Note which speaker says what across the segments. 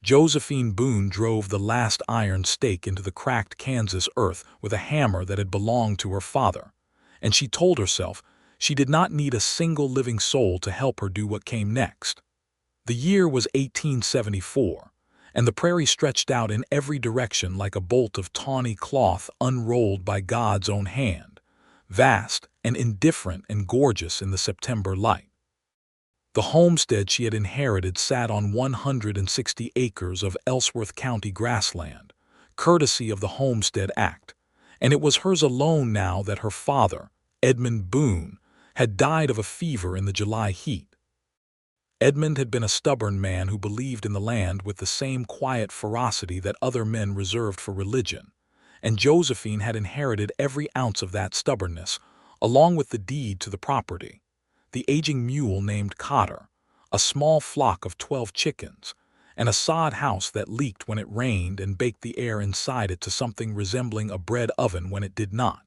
Speaker 1: Josephine Boone drove the last iron stake into the cracked Kansas earth with a hammer that had belonged to her father, and she told herself she did not need a single living soul to help her do what came next. The year was 1874, and the prairie stretched out in every direction like a bolt of tawny cloth unrolled by God's own hand, vast and indifferent and gorgeous in the September light. The homestead she had inherited sat on 160 acres of Ellsworth County grassland, courtesy of the Homestead Act, and it was hers alone now that her father, Edmund Boone, had died of a fever in the July heat. Edmund had been a stubborn man who believed in the land with the same quiet ferocity that other men reserved for religion, and Josephine had inherited every ounce of that stubbornness, along with the deed to the property, the aging mule named Cotter, a small flock of 12 chickens, and a sod house that leaked when it rained and baked the air inside it to something resembling a bread oven when it did not.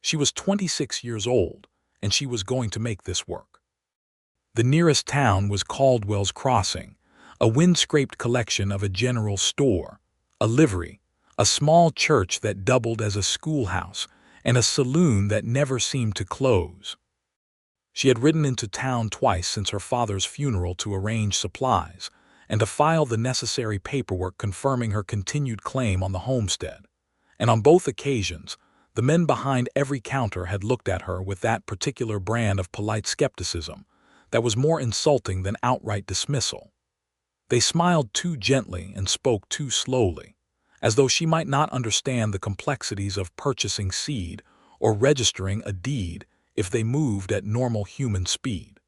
Speaker 1: She was 26 years old, and she was going to make this work. The nearest town was Caldwell's Crossing, a wind-scraped collection of a general store, a livery, a small church that doubled as a schoolhouse, and a saloon that never seemed to close. She had ridden into town twice since her father's funeral to arrange supplies and to file the necessary paperwork confirming her continued claim on the homestead, and on both occasions, the men behind every counter had looked at her with that particular brand of polite skepticism that was more insulting than outright dismissal. They smiled too gently and spoke too slowly, as though she might not understand the complexities of purchasing seed or registering a deed if they moved at normal human speed.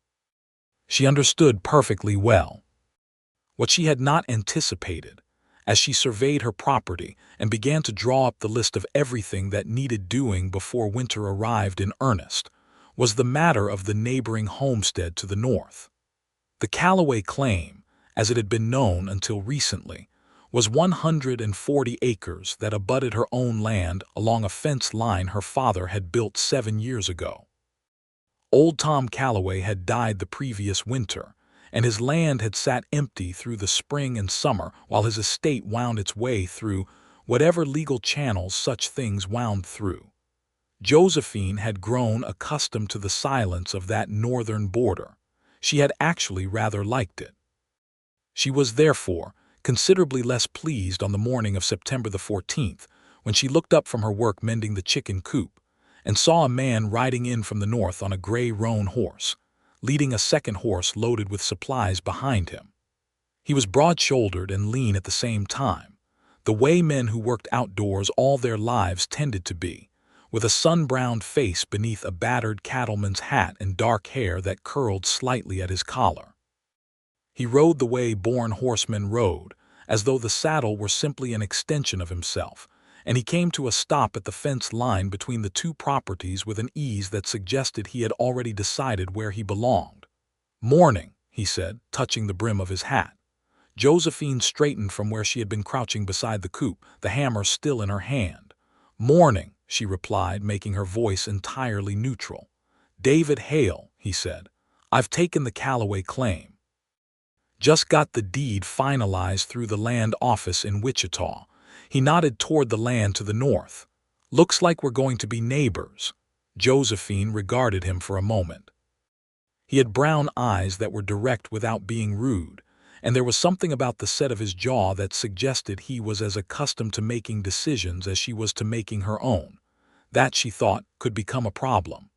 Speaker 1: She understood perfectly well. What she had not anticipated, as she surveyed her property and began to draw up the list of everything that needed doing before winter arrived in earnest, was the matter of the neighboring homestead to the north. The Callaway claim, as it had been known until recently, was 140 acres that abutted her own land along a fence line her father had built 7 years ago. Old Tom Callaway had died the previous winter, and his land had sat empty through the spring and summer while his estate wound its way through whatever legal channels such things wound through. Josephine had grown accustomed to the silence of that northern border. She had actually rather liked it. She was, therefore, considerably less pleased on the morning of September the 14th when she looked up from her work mending the chicken coop and saw a man riding in from the north on a gray roan horse, leading a second horse loaded with supplies behind him. He was broad-shouldered and lean at the same time, the way men who worked outdoors all their lives tended to be, with a sun-browned face beneath a battered cattleman's hat and dark hair that curled slightly at his collar. He rode the way born horsemen rode, as though the saddle were simply an extension of himself, and he came to a stop at the fence line between the two properties with an ease that suggested he had already decided where he belonged. "Morning," he said, touching the brim of his hat. Josephine straightened from where she had been crouching beside the coop, the hammer still in her hand. "Morning," she replied, making her voice entirely neutral. "David Hale," he said. "I've taken the Callaway claim. Just got the deed finalized through the land office in Wichita." He nodded toward the land to the north. "Looks like we're going to be neighbors." Josephine regarded him for a moment. He had brown eyes that were direct without being rude, and there was something about the set of his jaw that suggested he was as accustomed to making decisions as she was to making her own. That, she thought, could become a problem.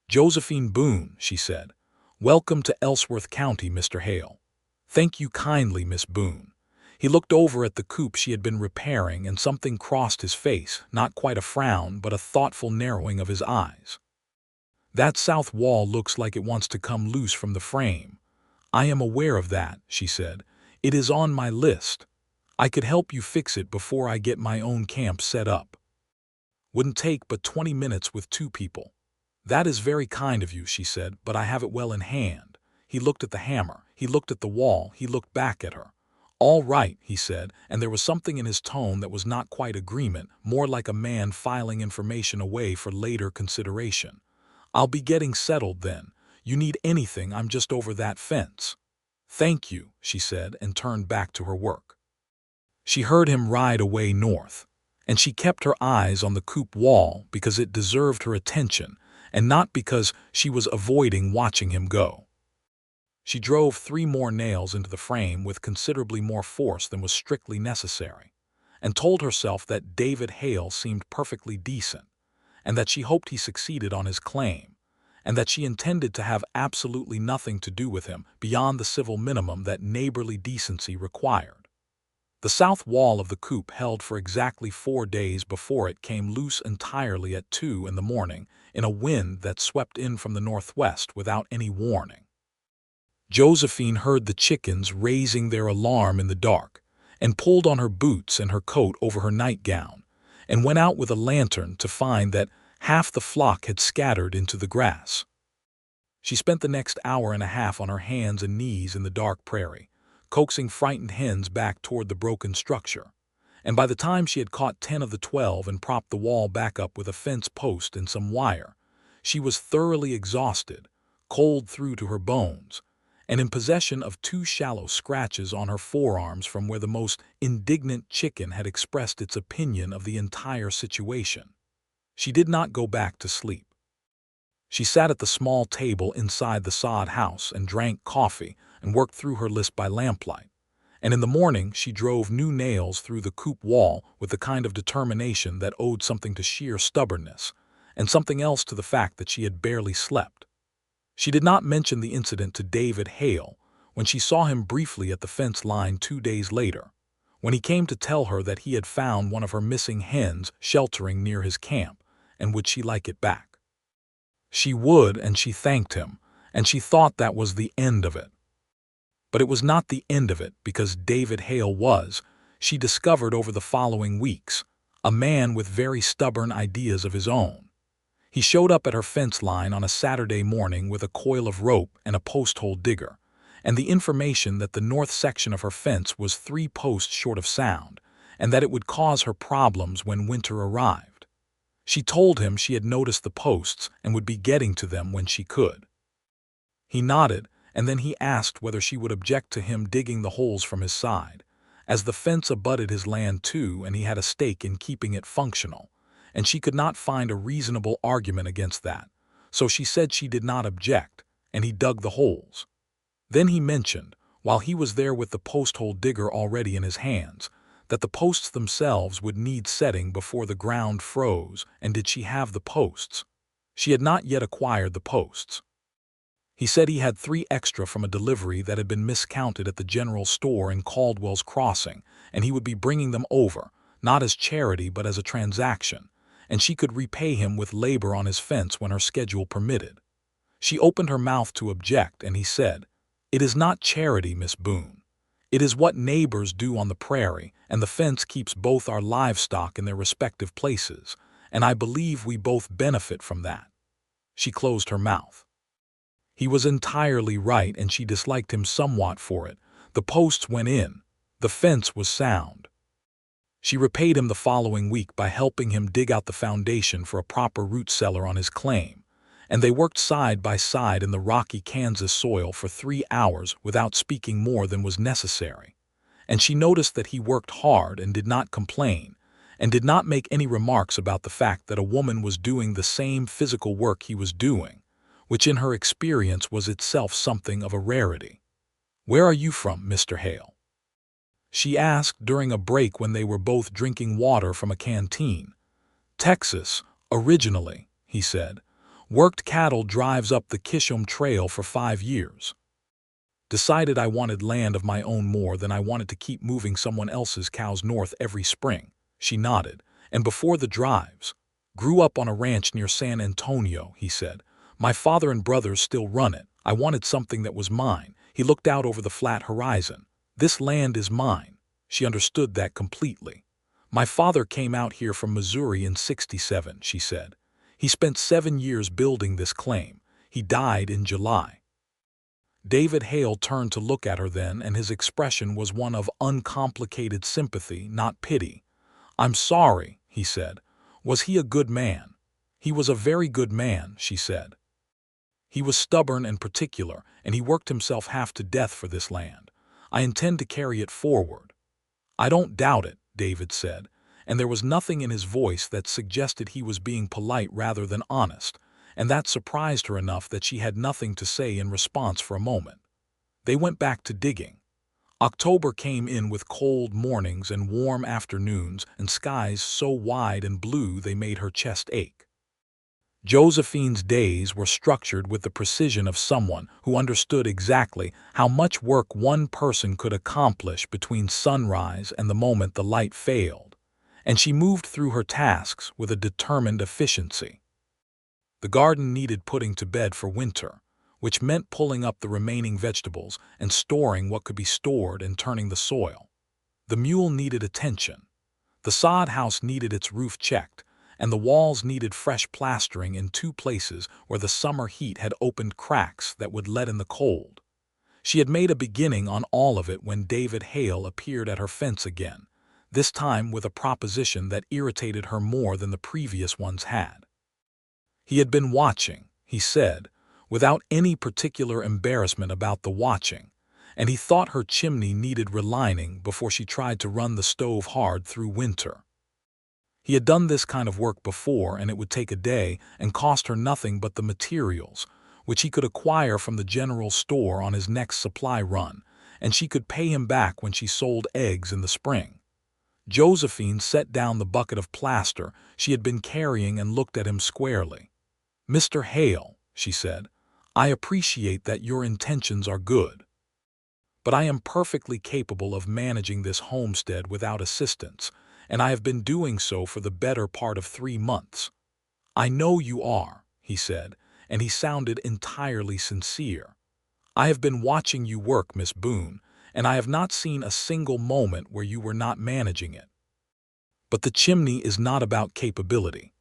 Speaker 1: "Josephine Boone," she said. "Welcome to Ellsworth County, Mr. Hale." "Thank you kindly, Miss Boone." He looked over at the coop she had been repairing, and something crossed his face, not quite a frown, but a thoughtful narrowing of his eyes. "That south wall looks like it wants to come loose from the frame." "I am aware of that," she said. "It is on my list. I could help you fix it before I get my own camp set up. Wouldn't take but 20 minutes with 2 people." "That is very kind of you," she said, "but I have it well in hand." He looked at the hammer, he looked at the wall, he looked back at her. "All right," he said, and there was something in his tone that was not quite agreement, more like a man filing information away for later consideration. "I'll be getting settled then. You need anything, I'm just over that fence." "Thank you," she said, and turned back to her work. She heard him ride away north, and she kept her eyes on the coop wall because it deserved her attention and not because she was avoiding watching him go. She drove 3 more nails into the frame with considerably more force than was strictly necessary, and told herself that David Hale seemed perfectly decent, and that she hoped he succeeded on his claim, and that she intended to have absolutely nothing to do with him beyond the civil minimum that neighborly decency required. The south wall of the coop held for exactly 4 days before it came loose entirely at 2 in the morning in a wind that swept in from the northwest without any warning. Josephine heard the chickens raising their alarm in the dark and pulled on her boots and her coat over her nightgown and went out with a lantern to find that half the flock had scattered into the grass. She spent the next hour and a half on her hands and knees in the dark prairie, coaxing frightened hens back toward the broken structure, and by the time she had caught 10 of the 12 and propped the wall back up with a fence post and some wire, she was thoroughly exhausted, cold through to her bones, and in possession of 2 shallow scratches on her forearms from where the most indignant chicken had expressed its opinion of the entire situation. She did not go back to sleep. She sat at the small table inside the sod house and drank coffee and worked through her list by lamplight, and in the morning she drove new nails through the coop wall with the kind of determination that owed something to sheer stubbornness and something else to the fact that she had barely slept. She did not mention the incident to David Hale when she saw him briefly at the fence line 2 days later, when he came to tell her that he had found one of her missing hens sheltering near his camp, and would she like it back. She would, and she thanked him, and she thought that was the end of it. But it was not the end of it because David Hale was, she discovered over the following weeks, a man with very stubborn ideas of his own. He showed up at her fence line on a Saturday morning with a coil of rope and a post-hole digger, and the information that the north section of her fence was 3 posts short of sound, and that it would cause her problems when winter arrived. She told him she had noticed the posts and would be getting to them when she could. He nodded, and then he asked whether she would object to him digging the holes from his side, as the fence abutted his land too and he had a stake in keeping it functional, and she could not find a reasonable argument against that, so she said she did not object, and he dug the holes. Then he mentioned, while he was there with the post-hole digger already in his hands, that the posts themselves would need setting before the ground froze, and did she have the posts? She had not yet acquired the posts. He said he had 3 extra from a delivery that had been miscounted at the general store in Caldwell's Crossing, and he would be bringing them over, not as charity but as a transaction, and she could repay him with labor on his fence when her schedule permitted. She opened her mouth to object, and he said, "It is not charity, Miss Boone. It is what neighbors do on the prairie, and the fence keeps both our livestock in their respective places, and I believe we both benefit from that." She closed her mouth. He was entirely right, and she disliked him somewhat for it. The posts went in. The fence was sound. She repaid him the following week by helping him dig out the foundation for a proper root cellar on his claim, and they worked side by side in the rocky Kansas soil for 3 hours without speaking more than was necessary, and she noticed that he worked hard and did not complain, and did not make any remarks about the fact that a woman was doing the same physical work he was doing, which in her experience was itself something of a rarity. "Where are you from, Mr. Hale?" she asked during a break when they were both drinking water from a canteen. "Texas, originally," he said. "Worked cattle drives up the Kishom Trail for 5 years. Decided I wanted land of my own more than I wanted to keep moving someone else's cows north every spring." She nodded. "And before the drives. Grew up on a ranch near San Antonio," he said. "My father and brothers still run it. I wanted something that was mine." He looked out over the flat horizon. "This land is mine." She understood that completely. "My father came out here from Missouri in '67, she said. "He spent 7 years building this claim. He died in July." David Hale turned to look at her then, and his expression was one of uncomplicated sympathy, not pity. "I'm sorry," he said. "Was he a good man?" "He was a very good man," she said. "He was stubborn and particular, and he worked himself half to death for this land. I intend to carry it forward." "I don't doubt it," David said, and there was nothing in his voice that suggested he was being polite rather than honest, and that surprised her enough that she had nothing to say in response for a moment. They went back to digging. October came in with cold mornings and warm afternoons and skies so wide and blue they made her chest ache. Josephine's days were structured with the precision of someone who understood exactly how much work one person could accomplish between sunrise and the moment the light failed, and she moved through her tasks with a determined efficiency. The garden needed putting to bed for winter, which meant pulling up the remaining vegetables and storing what could be stored and turning the soil. The mule needed attention. The sod house needed its roof checked, and the walls needed fresh plastering in two places where the summer heat had opened cracks that would let in the cold. She had made a beginning on all of it when David Hale appeared at her fence again, this time with a proposition that irritated her more than the previous ones had. He had been watching, he said, without any particular embarrassment about the watching, and he thought her chimney needed relining before she tried to run the stove hard through winter. He had done this kind of work before, and it would take a day and cost her nothing but the materials, which he could acquire from the general store on his next supply run, and she could pay him back when she sold eggs in the spring. Josephine set down the bucket of plaster she had been carrying and looked at him squarely. "Mr. Hale," she said, "I appreciate that your intentions are good. But I am perfectly capable of managing this homestead without assistance, and I have been doing so for the better part of 3 months. I know you are," he said, and he sounded entirely sincere. "I have been watching you work, Miss Boone, and I have not seen a single moment where you were not managing it. But the chimney is not about capability.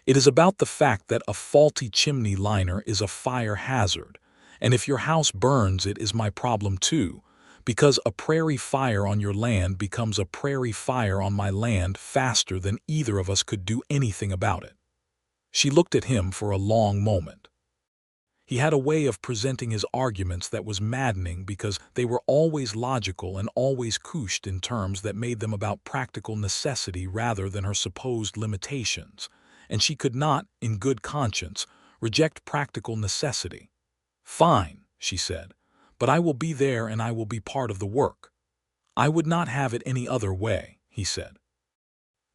Speaker 1: It is about the fact that a faulty chimney liner is a fire hazard, and if your house burns it is my problem too, because a prairie fire on your land becomes a prairie fire on my land faster than either of us could do anything about it." She looked at him for a long moment. He had a way of presenting his arguments that was maddening because they were always logical and always couched in terms that made them about practical necessity rather than her supposed limitations, and she could not, in good conscience, reject practical necessity. "Fine," she said, "but I will be there and I will be part of the work." "I would not have it any other way," he said.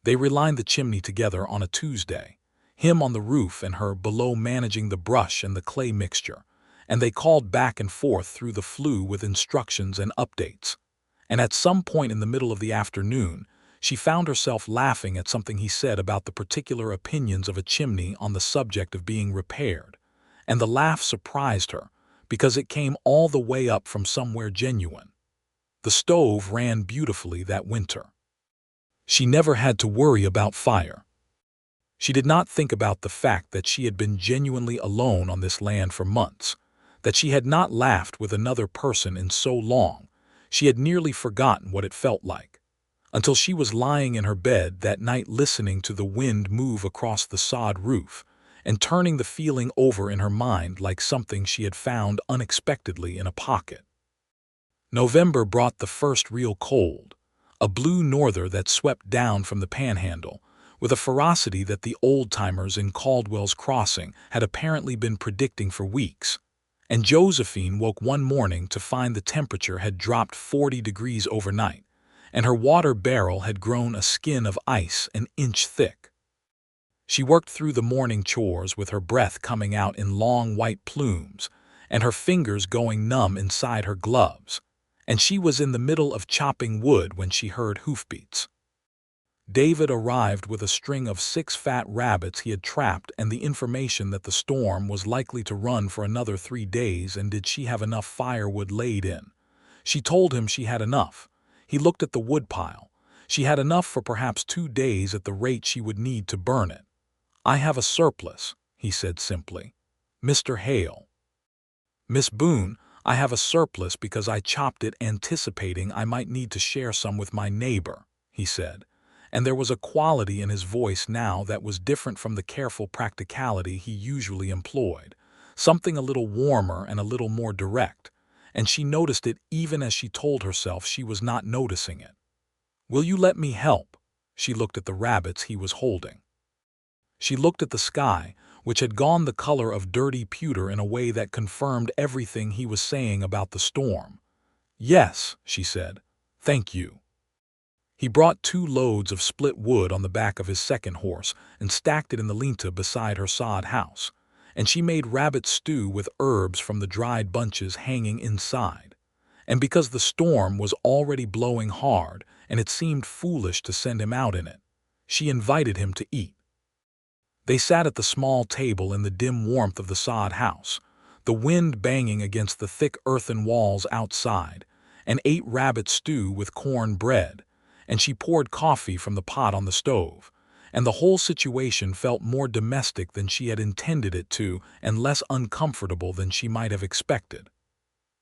Speaker 1: They relined the chimney together on a Tuesday, him on the roof and her below managing the brush and the clay mixture, and they called back and forth through the flue with instructions and updates. And at some point in the middle of the afternoon, she found herself laughing at something he said about the particular opinions of a chimney on the subject of being repaired, and the laugh surprised her because it came all the way up from somewhere genuine. The stove ran beautifully that winter. She never had to worry about fire. She did not think about the fact that she had been genuinely alone on this land for months, that she had not laughed with another person in so long. She had nearly forgotten what it felt like, until she was lying in her bed that night listening to the wind move across the sod roof and turning the feeling over in her mind like something she had found unexpectedly in a pocket. November brought the first real cold, a blue norther that swept down from the panhandle, with a ferocity that the old-timers in Caldwell's Crossing had apparently been predicting for weeks. And Josephine woke one morning to find the temperature had dropped 40 degrees overnight, and her water barrel had grown a skin of ice an inch thick. She worked through the morning chores with her breath coming out in long white plumes, and her fingers going numb inside her gloves, and she was in the middle of chopping wood when she heard hoofbeats. David arrived with a string of 6 fat rabbits he had trapped and the information that the storm was likely to run for another 3 days, and did she have enough firewood laid in. She told him she had enough. He looked at the woodpile. She had enough for perhaps 2 days at the rate she would need to burn it. "I have a surplus," he said simply. "Mr. Hale." "Miss Boone, I have a surplus because I chopped it anticipating I might need to share some with my neighbor," he said, and there was a quality in his voice now that was different from the careful practicality he usually employed, something a little warmer and a little more direct, and she noticed it even as she told herself she was not noticing it. Will you let me help? She looked at the rabbits he was holding. She looked at the sky, which had gone the color of dirty pewter in a way that confirmed everything he was saying about the storm. Yes, she said. Thank you. He brought 2 loads of split wood on the back of his second horse and stacked it in the linta beside her sod house, and she made rabbit stew with herbs from the dried bunches hanging inside. And because the storm was already blowing hard and it seemed foolish to send him out in it, she invited him to eat. They sat at the small table in the dim warmth of the sod house, the wind banging against the thick earthen walls outside, and ate rabbit stew with corn bread, and she poured coffee from the pot on the stove, and the whole situation felt more domestic than she had intended it to and less uncomfortable than she might have expected.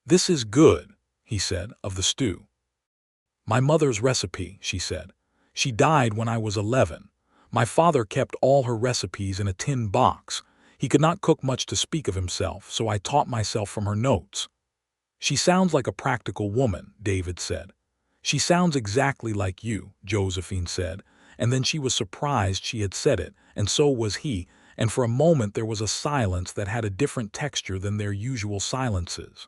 Speaker 1: "This is good," he said, of the stew. "My mother's recipe," she said. "She died when I was 11. My father kept all her recipes in a tin box. He could not cook much to speak of himself, so I taught myself from her notes." "She sounds like a practical woman," David said. "She sounds exactly like you," Josephine said, and then she was surprised she had said it, and so was he, and for a moment there was a silence that had a different texture than their usual silences.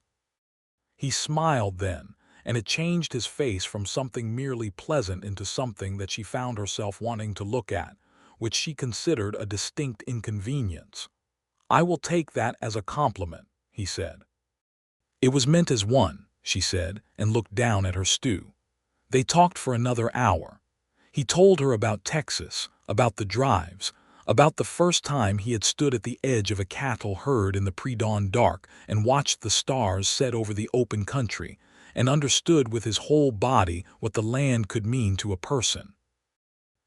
Speaker 1: He smiled then, and it changed his face from something merely pleasant into something that she found herself wanting to look at, which she considered a distinct inconvenience. "I will take that as a compliment," he said. "It was meant as one," she said, and looked down at her stew. They talked for another hour. He told her about Texas, about the drives, about the first time he had stood at the edge of a cattle herd in the pre-dawn dark and watched the stars set over the open country, and understood with his whole body what the land could mean to a person.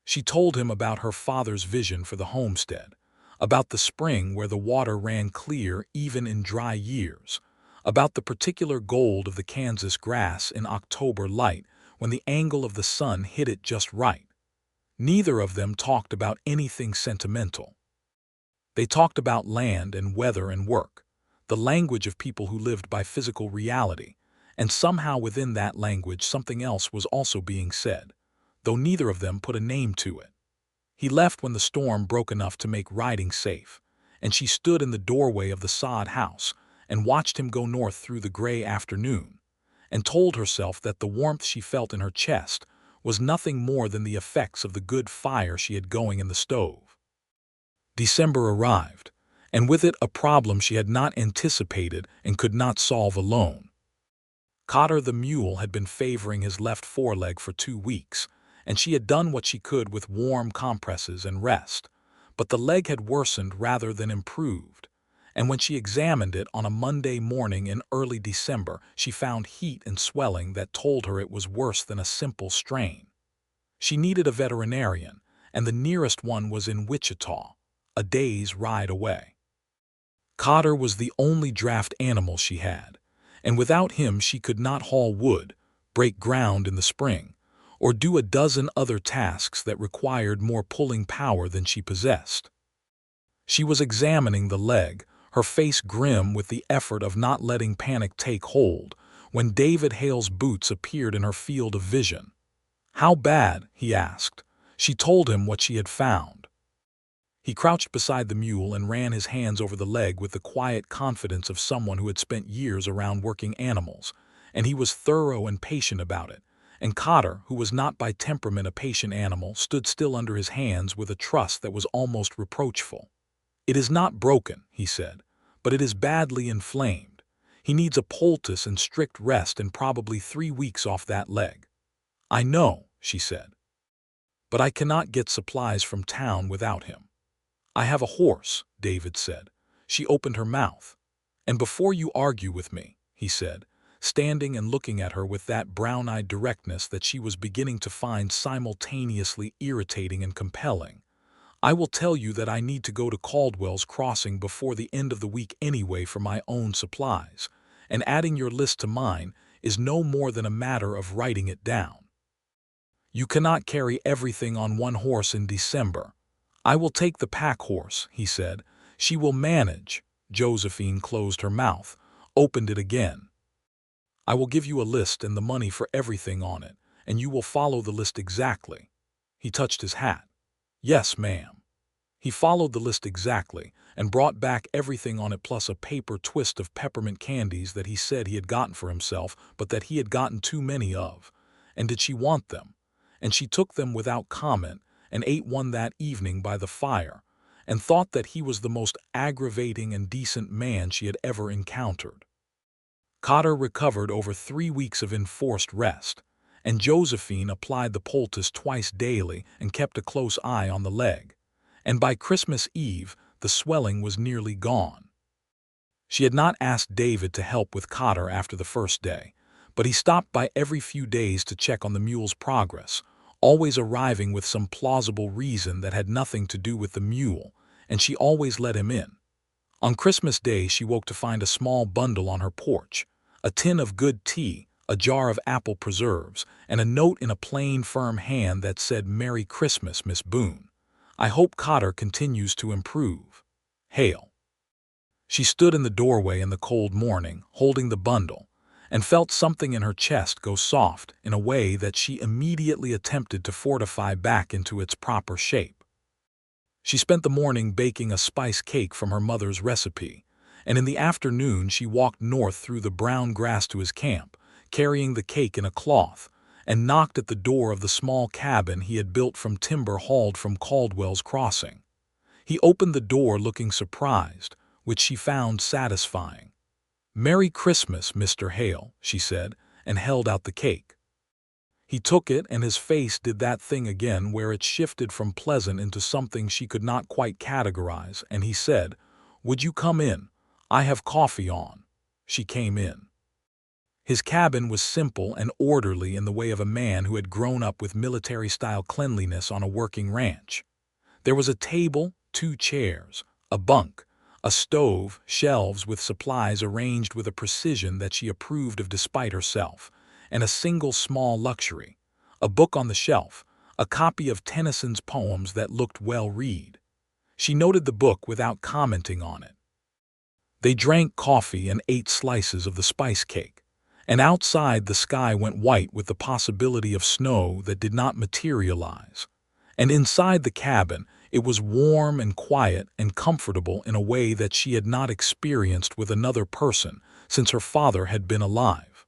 Speaker 1: She told him about her father's vision for the homestead, about the spring where the water ran clear even in dry years, about the particular gold of the Kansas grass in October light when the angle of the sun hit it just right. Neither of them talked about anything sentimental. They talked about land and weather and work, the language of people who lived by physical reality, and somehow within that language something else was also being said, though neither of them put a name to it. He left when the storm broke enough to make riding safe, and she stood in the doorway of the sod house and watched him go north through the gray afternoon, and told herself that the warmth she felt in her chest was nothing more than the effects of the good fire she had going in the stove. December arrived, and with it a problem she had not anticipated and could not solve alone. Cotter the mule had been favoring his left foreleg for 2 weeks, and she had done what she could with warm compresses and rest, but the leg had worsened rather than improved, and when she examined it on a Monday morning in early December, she found heat and swelling that told her it was worse than a simple strain. She needed a veterinarian, and the nearest one was in Wichita, a day's ride away. Cotter was the only draft animal she had, and without him she could not haul wood, break ground in the spring, or do a dozen other tasks that required more pulling power than she possessed. She was examining the leg, her face grim with the effort of not letting panic take hold, when David Hale's boots appeared in her field of vision. "How bad?" he asked. She told him what she had found. He crouched beside the mule and ran his hands over the leg with the quiet confidence of someone who had spent years around working animals, and he was thorough and patient about it, and Cotter, who was not by temperament a patient animal, stood still under his hands with a trust that was almost reproachful. "It is not broken," he said, "but it is badly inflamed. He needs a poultice and strict rest and probably 3 weeks off that leg." "I know," she said, "but I cannot get supplies from town without him." "I have a horse," David said. She opened her mouth. "And before you argue with me," he said, standing and looking at her with that brown-eyed directness that she was beginning to find simultaneously irritating and compelling, "I will tell you that I need to go to Caldwell's Crossing before the end of the week anyway for my own supplies, and adding your list to mine is no more than a matter of writing it down. You cannot carry everything on one horse in December." "I will take the pack horse," he said. "She will manage." Josephine closed her mouth, opened it again. "I will give you a list and the money for everything on it, and you will follow the list exactly." He touched his hat. "Yes, ma'am." He followed the list exactly and brought back everything on it plus a paper twist of peppermint candies that he said he had gotten for himself but that he had gotten too many of. And did she want them? And she took them without comment and ate one that evening by the fire and thought that he was the most aggravating and decent man she had ever encountered. Cotter recovered over 3 weeks of enforced rest, and Josephine applied the poultice twice daily and kept a close eye on the leg. And by Christmas Eve, the swelling was nearly gone. She had not asked David to help with Cotter after the first day, but he stopped by every few days to check on the mule's progress, always arriving with some plausible reason that had nothing to do with the mule, and she always let him in. On Christmas Day, she woke to find a small bundle on her porch, a tin of good tea, a jar of apple preserves, and a note in a plain, firm hand that said, "Merry Christmas, Miss Boone. I hope Cotter continues to improve. Hale." She stood in the doorway in the cold morning, holding the bundle, and felt something in her chest go soft in a way that she immediately attempted to fortify back into its proper shape. She spent the morning baking a spice cake from her mother's recipe, and in the afternoon she walked north through the brown grass to his camp, carrying the cake in a cloth, and knocked at the door of the small cabin he had built from timber hauled from Caldwell's Crossing. He opened the door looking surprised, which she found satisfying. "Merry Christmas, Mr. Hale," she said, and held out the cake. He took it, and his face did that thing again where it shifted from pleasant into something she could not quite categorize, and he said, "Would you come in? I have coffee on." She came in. His cabin was simple and orderly in the way of a man who had grown up with military-style cleanliness on a working ranch. There was a table, 2 chairs, a bunk, a stove, shelves with supplies arranged with a precision that she approved of despite herself, and a single small luxury, a book on the shelf, a copy of Tennyson's poems that looked well read. She noted the book without commenting on it. They drank coffee and ate slices of the spice cake, and outside the sky went white with the possibility of snow that did not materialize. And inside the cabin, it was warm and quiet and comfortable in a way that she had not experienced with another person since her father had been alive.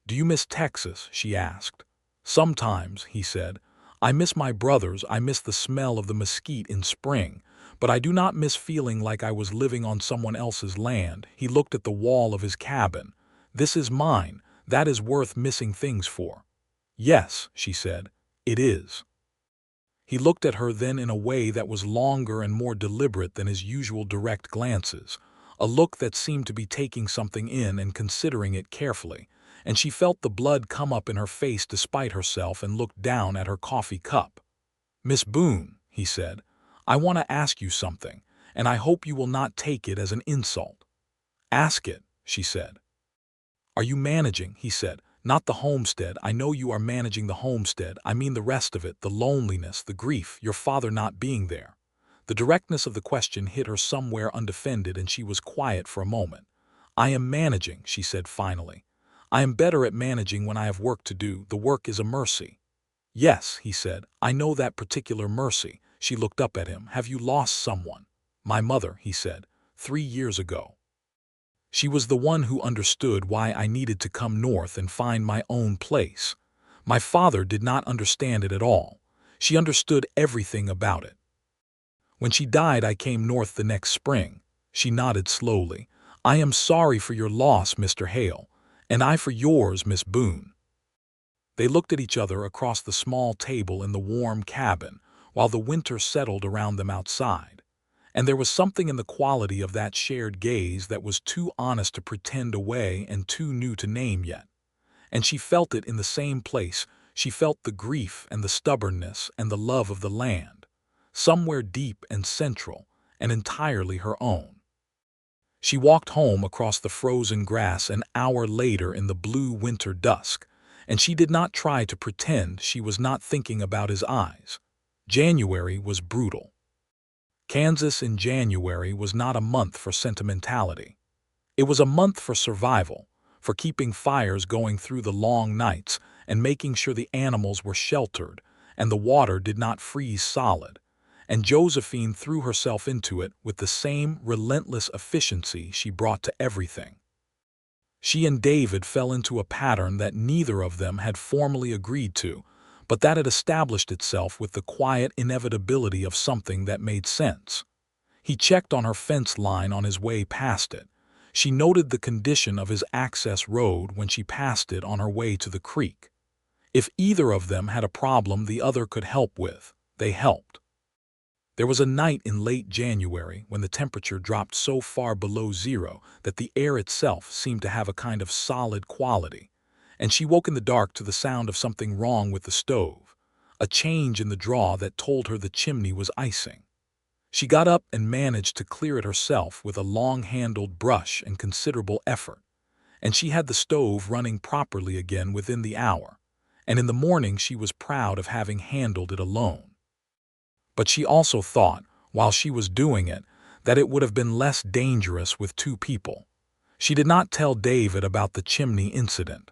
Speaker 1: "Do you miss Texas?" she asked. "Sometimes," he said. "I miss my brothers, I miss the smell of the mesquite in spring, but I do not miss feeling like I was living on someone else's land." He looked at the wall of his cabin. "This is mine, that is worth missing things for." "Yes," she said, "it is." He looked at her then in a way that was longer and more deliberate than his usual direct glances, a look that seemed to be taking something in and considering it carefully, and she felt the blood come up in her face despite herself and looked down at her coffee cup. "Miss Boone," he said, "I want to ask you something, and I hope you will not take it as an insult." "Ask it," she said. "Are you managing?" he said. "Not the homestead. I know you are managing the homestead. I mean the rest of it, the loneliness, the grief, your father not being there." The directness of the question hit her somewhere undefended, and she was quiet for a moment. "I am managing," she said finally. "I am better at managing when I have work to do. The work is a mercy." "Yes," he said, "I know that particular mercy." She looked up at him. "Have you lost someone?" "My mother," he said, 3 years ago. She was the one who understood why I needed to come north and find my own place. My father did not understand it at all. She understood everything about it. When she died, I came north the next spring. She nodded slowly. "I am sorry for your loss, Mr. Hale, and I for yours, Miss Boone." They looked at each other across the small table in the warm cabin while the winter settled around them outside. And there was something in the quality of that shared gaze that was too honest to pretend away and too new to name yet. And she felt it in the same place. She felt the grief and the stubbornness and the love of the land, somewhere deep and central and entirely her own. She walked home across the frozen grass an hour later in the blue winter dusk, and she did not try to pretend she was not thinking about his eyes. January was brutal. Kansas in January was not a month for sentimentality. It was a month for survival, for keeping fires going through the long nights, and making sure the animals were sheltered and the water did not freeze solid. And Josephine threw herself into it with the same relentless efficiency she brought to everything. She and David fell into a pattern that neither of them had formally agreed to, but that had established itself with the quiet inevitability of something that made sense. He checked on her fence line on his way past it. She noted the condition of his access road when she passed it on her way to the creek. If either of them had a problem the other could help with, they helped. There was a night in late January when the temperature dropped so far below zero that the air itself seemed to have a kind of solid quality, and she woke in the dark to the sound of something wrong with the stove, a change in the draw that told her the chimney was icing. She got up and managed to clear it herself with a long-handled brush and considerable effort, and she had the stove running properly again within the hour, and in the morning she was proud of having handled it alone. But she also thought, while she was doing it, that it would have been less dangerous with two people. She did not tell David about the chimney incident.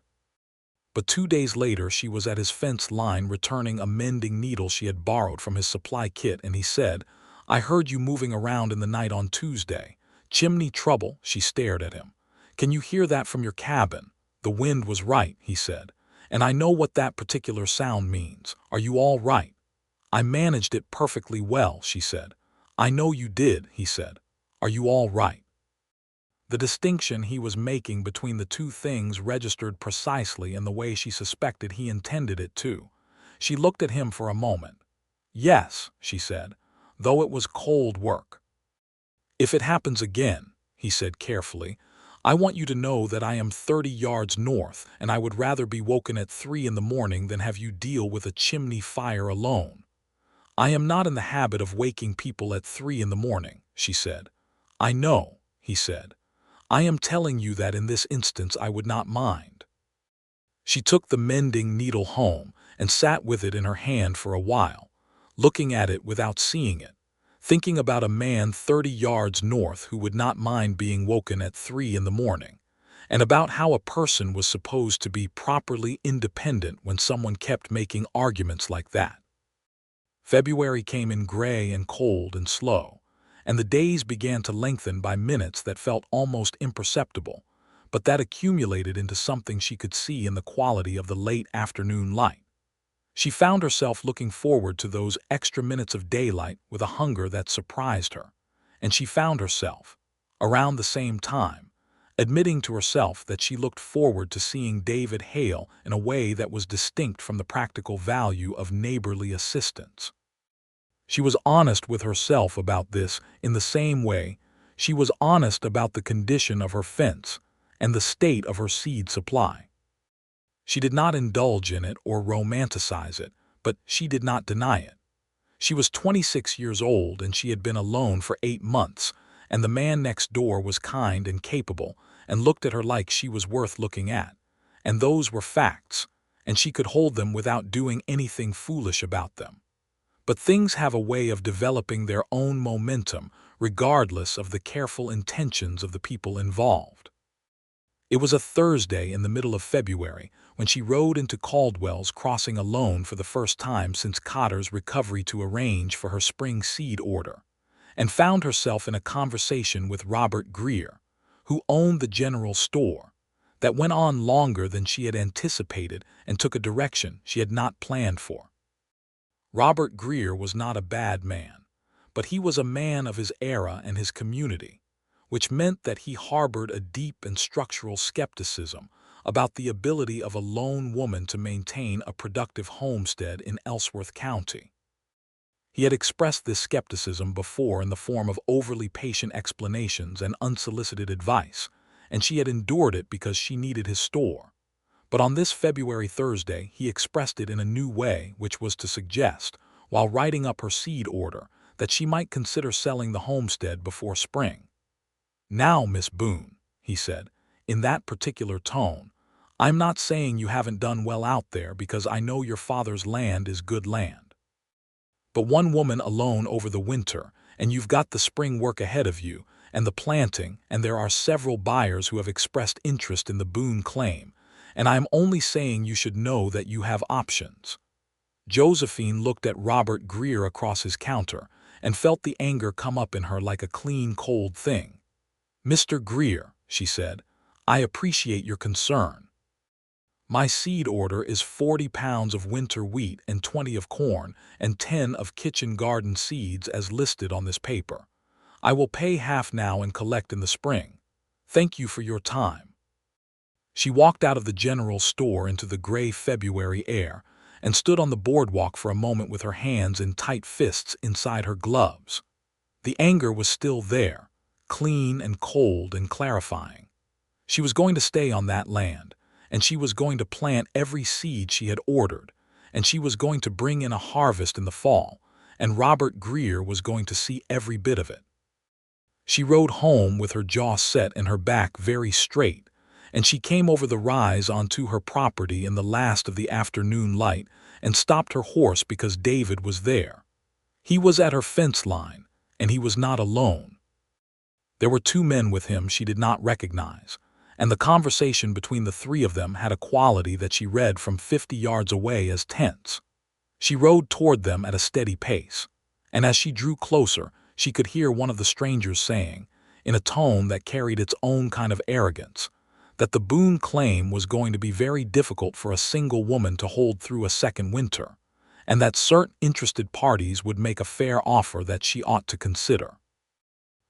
Speaker 1: But 2 days later she was at his fence line returning a mending needle she had borrowed from his supply kit, and he said, "I heard you moving around in the night on Tuesday. Chimney trouble?" She stared at him. "Can you hear that from your cabin?" "The wind was right," he said, "and I know what that particular sound means. Are you all right?" "I managed it perfectly well," she said. "I know you did," he said. "Are you all right?" The distinction he was making between the two things registered precisely in the way she suspected he intended it to. She looked at him for a moment. "Yes," she said, "though it was cold work." "If it happens again," he said carefully, "I want you to know that I am 30 yards north, and I would rather be woken at 3 in the morning than have you deal with a chimney fire alone." "I am not in the habit of waking people at 3 in the morning," she said. "I know," he said. "I am telling you that in this instance I would not mind." She took the mending needle home and sat with it in her hand for a while, looking at it without seeing it, thinking about a man 30 yards north who would not mind being woken at 3 in the morning, and about how a person was supposed to be properly independent when someone kept making arguments like that. February came in gray and cold and slow, and the days began to lengthen by minutes that felt almost imperceptible, but that accumulated into something she could see in the quality of the late afternoon light. She found herself looking forward to those extra minutes of daylight with a hunger that surprised her, and she found herself, around the same time, admitting to herself that she looked forward to seeing David Hale in a way that was distinct from the practical value of neighborly assistance. She was honest with herself about this in the same way she was honest about the condition of her fence and the state of her seed supply. She did not indulge in it or romanticize it, but she did not deny it. She was 26 years old and she had been alone for 8 months, and the man next door was kind and capable and looked at her like she was worth looking at, and those were facts, and she could hold them without doing anything foolish about them. But things have a way of developing their own momentum regardless of the careful intentions of the people involved. It was a Thursday in the middle of February when she rode into Caldwell's Crossing alone for the first time since Cotter's recovery to arrange for her spring seed order, and found herself in a conversation with Robert Greer, who owned the general store, that went on longer than she had anticipated and took a direction she had not planned for. Robert Greer was not a bad man, but he was a man of his era and his community, which meant that he harbored a deep and structural skepticism about the ability of a lone woman to maintain a productive homestead in Ellsworth County. He had expressed this skepticism before in the form of overly patient explanations and unsolicited advice, and she had endured it because she needed his store. But on this February Thursday he expressed it in a new way, which was to suggest, while writing up her seed order, that she might consider selling the homestead before spring. "Now, Miss Boone," he said, in that particular tone, "I'm not saying you haven't done well out there because I know your father's land is good land. But one woman alone over the winter, and you've got the spring work ahead of you, and the planting, and there are several buyers who have expressed interest in the Boone claim, and I am only saying you should know that you have options." Josephine looked at Robert Greer across his counter and felt the anger come up in her like a clean, cold thing. "Mr. Greer," she said, "I appreciate your concern. My seed order is 40 pounds of winter wheat and 20 of corn and 10 of kitchen garden seeds as listed on this paper. I will pay half now and collect in the spring. Thank you for your time." She walked out of the general store into the gray February air and stood on the boardwalk for a moment with her hands in tight fists inside her gloves. The anger was still there, clean and cold and clarifying. She was going to stay on that land, and she was going to plant every seed she had ordered, and she was going to bring in a harvest in the fall, and Robert Greer was going to see every bit of it. She rode home with her jaw set and her back very straight, and she came over the rise onto her property in the last of the afternoon light and stopped her horse because David was there. He was at her fence line, and he was not alone. There were two men with him she did not recognize, and the conversation between the three of them had a quality that she read from 50 yards away as tense. She rode toward them at a steady pace, and as she drew closer, she could hear one of the strangers saying, in a tone that carried its own kind of arrogance, that the Boone claim was going to be very difficult for a single woman to hold through a second winter, and that certain interested parties would make a fair offer that she ought to consider.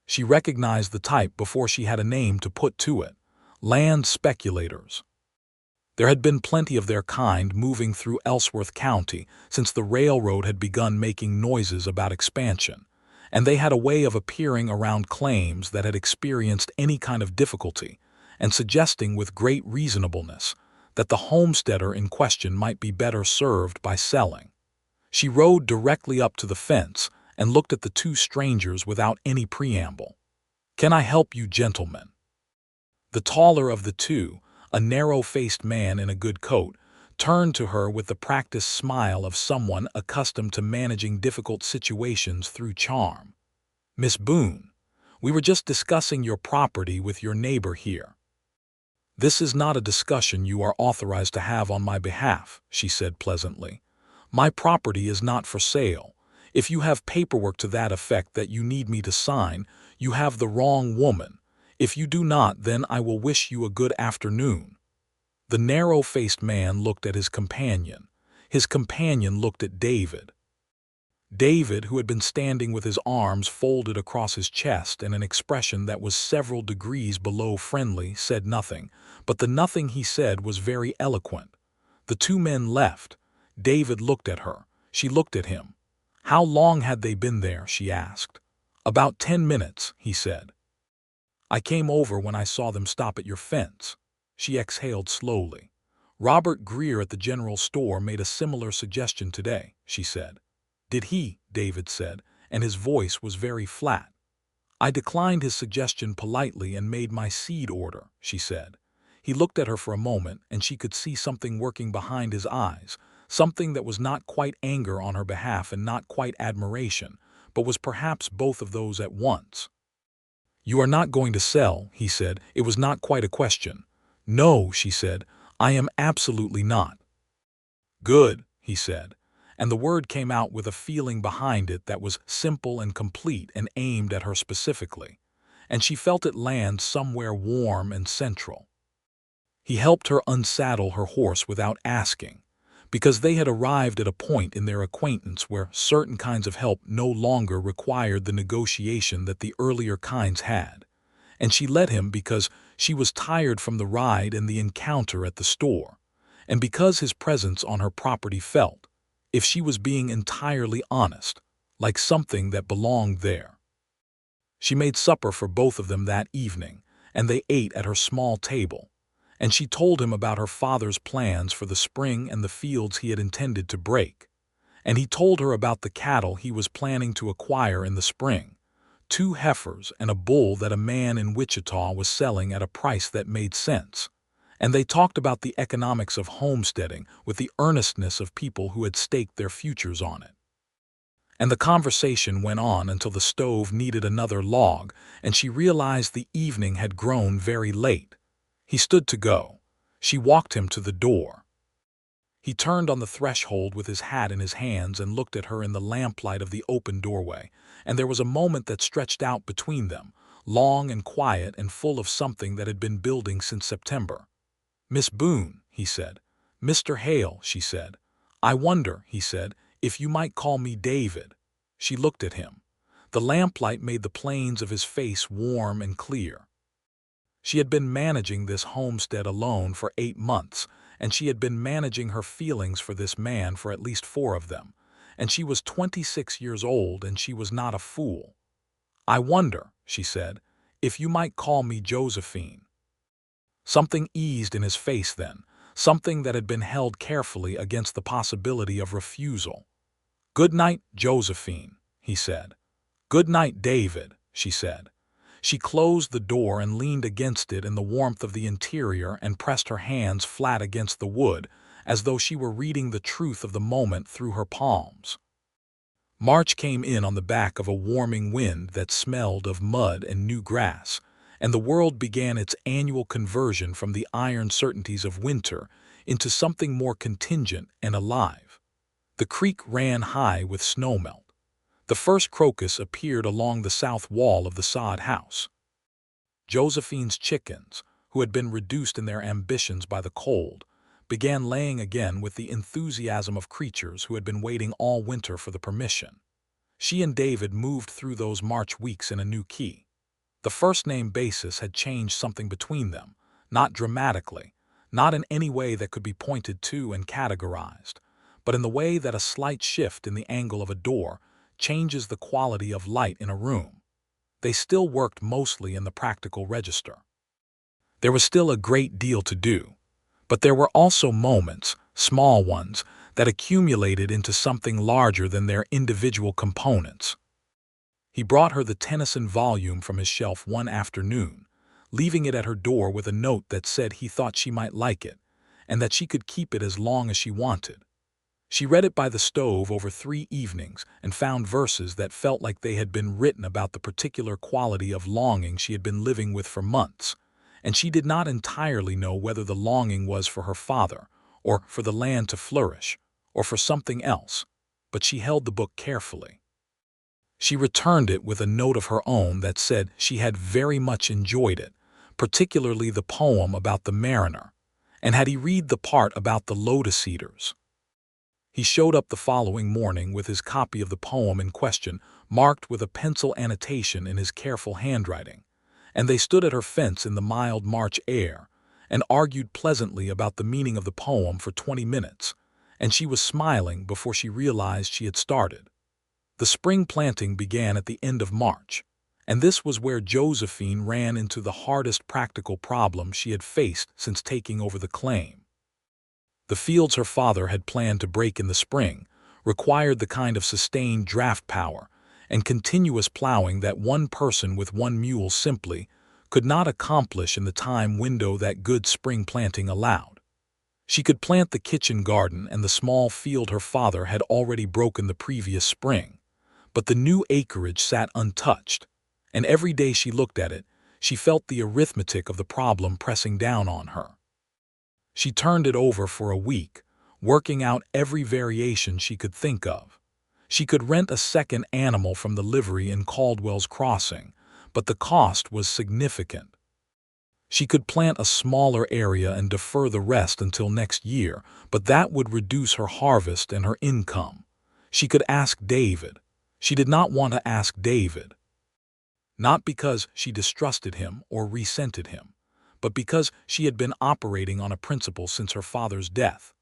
Speaker 1: She recognized the type before she had a name to put to it: land speculators. There had been plenty of their kind moving through Ellsworth County since the railroad had begun making noises about expansion, and they had a way of appearing around claims that had experienced any kind of difficulty and suggesting with great reasonableness that the homesteader in question might be better served by selling. She rode directly up to the fence and looked at the two strangers without any preamble. "Can I help you, gentlemen?" The taller of the two, a narrow-faced man in a good coat, turned to her with the practiced smile of someone accustomed to managing difficult situations through charm. "Miss Boone, we were just discussing your property with your neighbor here." "This is not a discussion you are authorized to have on my behalf," she said pleasantly. "My property is not for sale. If you have paperwork to that effect that you need me to sign, you have the wrong woman. If you do not, then I will wish you a good afternoon." The narrow-faced man looked at his companion. His companion looked at David. David, who had been standing with his arms folded across his chest and an expression that was several degrees below friendly, said nothing, but the nothing he said was very eloquent. The two men left. David looked at her. She looked at him. "How long had they been there?" she asked. "About 10 minutes," he said. "I came over when I saw them stop at your fence." She exhaled slowly. "Robert Greer at the general store made a similar suggestion today," she said. "Did he?" David said, and his voice was very flat. "I declined his suggestion politely and made my seed order," she said. He looked at her for a moment, and she could see something working behind his eyes, something that was not quite anger on her behalf and not quite admiration, but was perhaps both of those at once. "You are not going to sell," he said. It was not quite a question. "No," she said, "I am absolutely not." "Good," he said, and the word came out with a feeling behind it that was simple and complete and aimed at her specifically, and she felt it land somewhere warm and central. He helped her unsaddle her horse without asking, because they had arrived at a point in their acquaintance where certain kinds of help no longer required the negotiation that the earlier kinds had, and she let him because she was tired from the ride and the encounter at the store, and because his presence on her property felt, if she was being entirely honest, like something that belonged there. She made supper for both of them that evening, and they ate at her small table, and she told him about her father's plans for the spring and the fields he had intended to break, and he told her about the cattle he was planning to acquire in the spring, 2 heifers and a bull that a man in Wichita was selling at a price that made sense, and they talked about the economics of homesteading with the earnestness of people who had staked their futures on it. And the conversation went on until the stove needed another log, and she realized the evening had grown very late. He stood to go. She walked him to the door. He turned on the threshold with his hat in his hands and looked at her in the lamplight of the open doorway, and there was a moment that stretched out between them, long and quiet and full of something that had been building since September. "Miss Boone," he said. "Mr. Hale," she said. "I wonder," he said, "if you might call me David." She looked at him. The lamplight made the planes of his face warm and clear. She had been managing this homestead alone for 8 months, and she had been managing her feelings for this man for at least 4 of them, and she was 26 years old and she was not a fool. "I wonder," she said, "if you might call me Josephine." Something eased in his face then, something that had been held carefully against the possibility of refusal. "Good night, Josephine," he said. "Good night, David," she said. She closed the door and leaned against it in the warmth of the interior and pressed her hands flat against the wood, as though she were reading the truth of the moment through her palms. March came in on the back of a warming wind that smelled of mud and new grass, and the world began its annual conversion from the iron certainties of winter into something more contingent and alive. The creek ran high with snowmelt. The first crocus appeared along the south wall of the sod house. Josephine's chickens, who had been reduced in their ambitions by the cold, began laying again with the enthusiasm of creatures who had been waiting all winter for the permission. She and David moved through those March weeks in a new key. The first-name basis had changed something between them, not dramatically, not in any way that could be pointed to and categorized, but in the way that a slight shift in the angle of a door changes the quality of light in a room. They still worked mostly in the practical register. There was still a great deal to do, but there were also moments, small ones, that accumulated into something larger than their individual components. He brought her the Tennyson volume from his shelf one afternoon, leaving it at her door with a note that said he thought she might like it, and that she could keep it as long as she wanted. She read it by the stove over 3 evenings and found verses that felt like they had been written about the particular quality of longing she had been living with for months, and she did not entirely know whether the longing was for her father, or for the land to flourish, or for something else, but she held the book carefully. She returned it with a note of her own that said she had very much enjoyed it, particularly the poem about the mariner, and had he read the part about the lotus eaters. He showed up the following morning with his copy of the poem in question, marked with a pencil annotation in his careful handwriting, and they stood at her fence in the mild March air and argued pleasantly about the meaning of the poem for 20 minutes, and she was smiling before she realized she had started. The spring planting began at the end of March, and this was where Josephine ran into the hardest practical problem she had faced since taking over the claim. The fields her father had planned to break in the spring required the kind of sustained draft power and continuous plowing that one person with one mule simply could not accomplish in the time window that good spring planting allowed. She could plant the kitchen garden and the small field her father had already broken the previous spring, but the new acreage sat untouched, and every day she looked at it, she felt the arithmetic of the problem pressing down on her. She turned it over for a week, working out every variation she could think of. She could rent a second animal from the livery in Caldwell's Crossing, but the cost was significant. She could plant a smaller area and defer the rest until next year, but that would reduce her harvest and her income. She could ask David. She did not want to ask David. Not because she distrusted him or resented him, but because she had been operating on a principle since her father's death,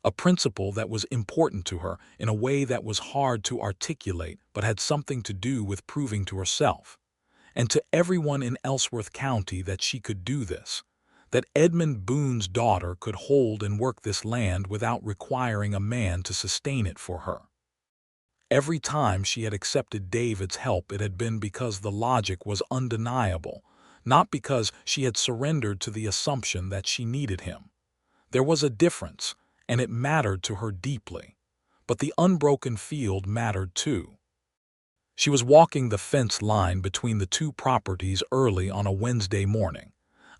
Speaker 1: a principle that was important to her in a way that was hard to articulate but had something to do with proving to herself, and to everyone in Ellsworth County that she could do this, that Edmund Boone's daughter could hold and work this land without requiring a man to sustain it for her. Every time she had accepted David's help, it had been because the logic was undeniable, not because she had surrendered to the assumption that she needed him. There was a difference, and it mattered to her deeply. But the unbroken field mattered too. She was walking the fence line between the 2 properties early on a Wednesday morning,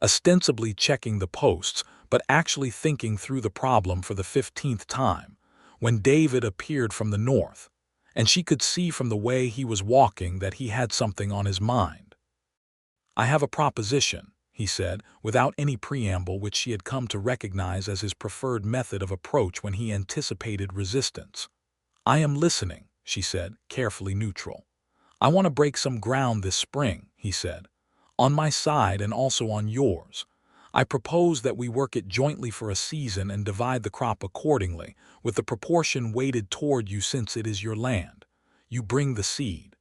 Speaker 1: ostensibly checking the posts, but actually thinking through the problem for the 15th time, when David appeared from the north, and she could see from the way he was walking that he had something on his mind. "I have a proposition," he said, without any preamble, which she had come to recognize as his preferred method of approach when he anticipated resistance. "I am listening," she said, carefully neutral. "I want to break some ground this spring," he said, "on my side and also on yours. I propose that we work it jointly for a season and divide the crop accordingly, with the proportion weighted toward you since it is your land. You bring the seed.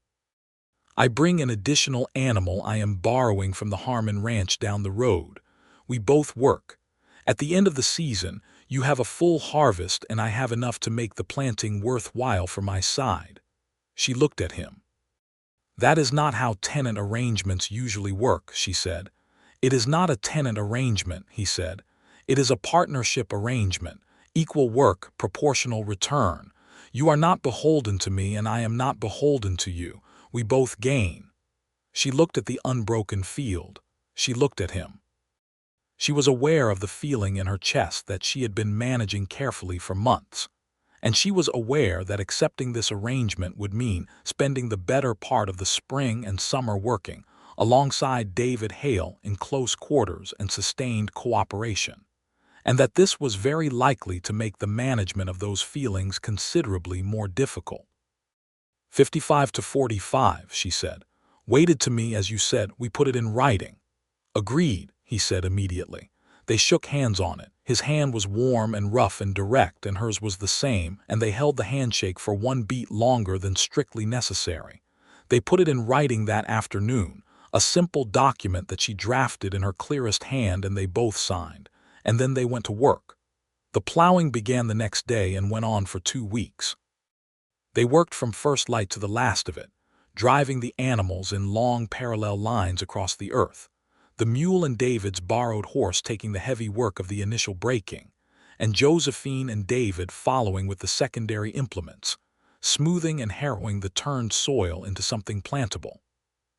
Speaker 1: I bring an additional animal I am borrowing from the Harmon Ranch down the road. We both work. At the end of the season, you have a full harvest and I have enough to make the planting worthwhile for my side." She looked at him. "That is not how tenant arrangements usually work," she said. "It is not a tenant arrangement," he said. "It is a partnership arrangement. Equal work, proportional return. You are not beholden to me and I am not beholden to you. We both gain." She looked at the unbroken field. She looked at him. She was aware of the feeling in her chest that she had been managing carefully for months. And she was aware that accepting this arrangement would mean spending the better part of the spring and summer working alongside David Hale in close quarters and sustained cooperation, and that this was very likely to make the management of those feelings considerably more difficult. 55 to 45, she said. "Waited to me as you said, we put it in writing." "Agreed," he said immediately. They shook hands on it. His hand was warm and rough and direct, and hers was the same, and they held the handshake for one beat longer than strictly necessary. They put it in writing that afternoon, a simple document that she drafted in her clearest hand, and they both signed, and then they went to work. The plowing began the next day and went on for 2 weeks. They worked from first light to the last of it, driving the animals in long parallel lines across the earth, the mule and David's borrowed horse taking the heavy work of the initial breaking, and Josephine and David following with the secondary implements, smoothing and harrowing the turned soil into something plantable.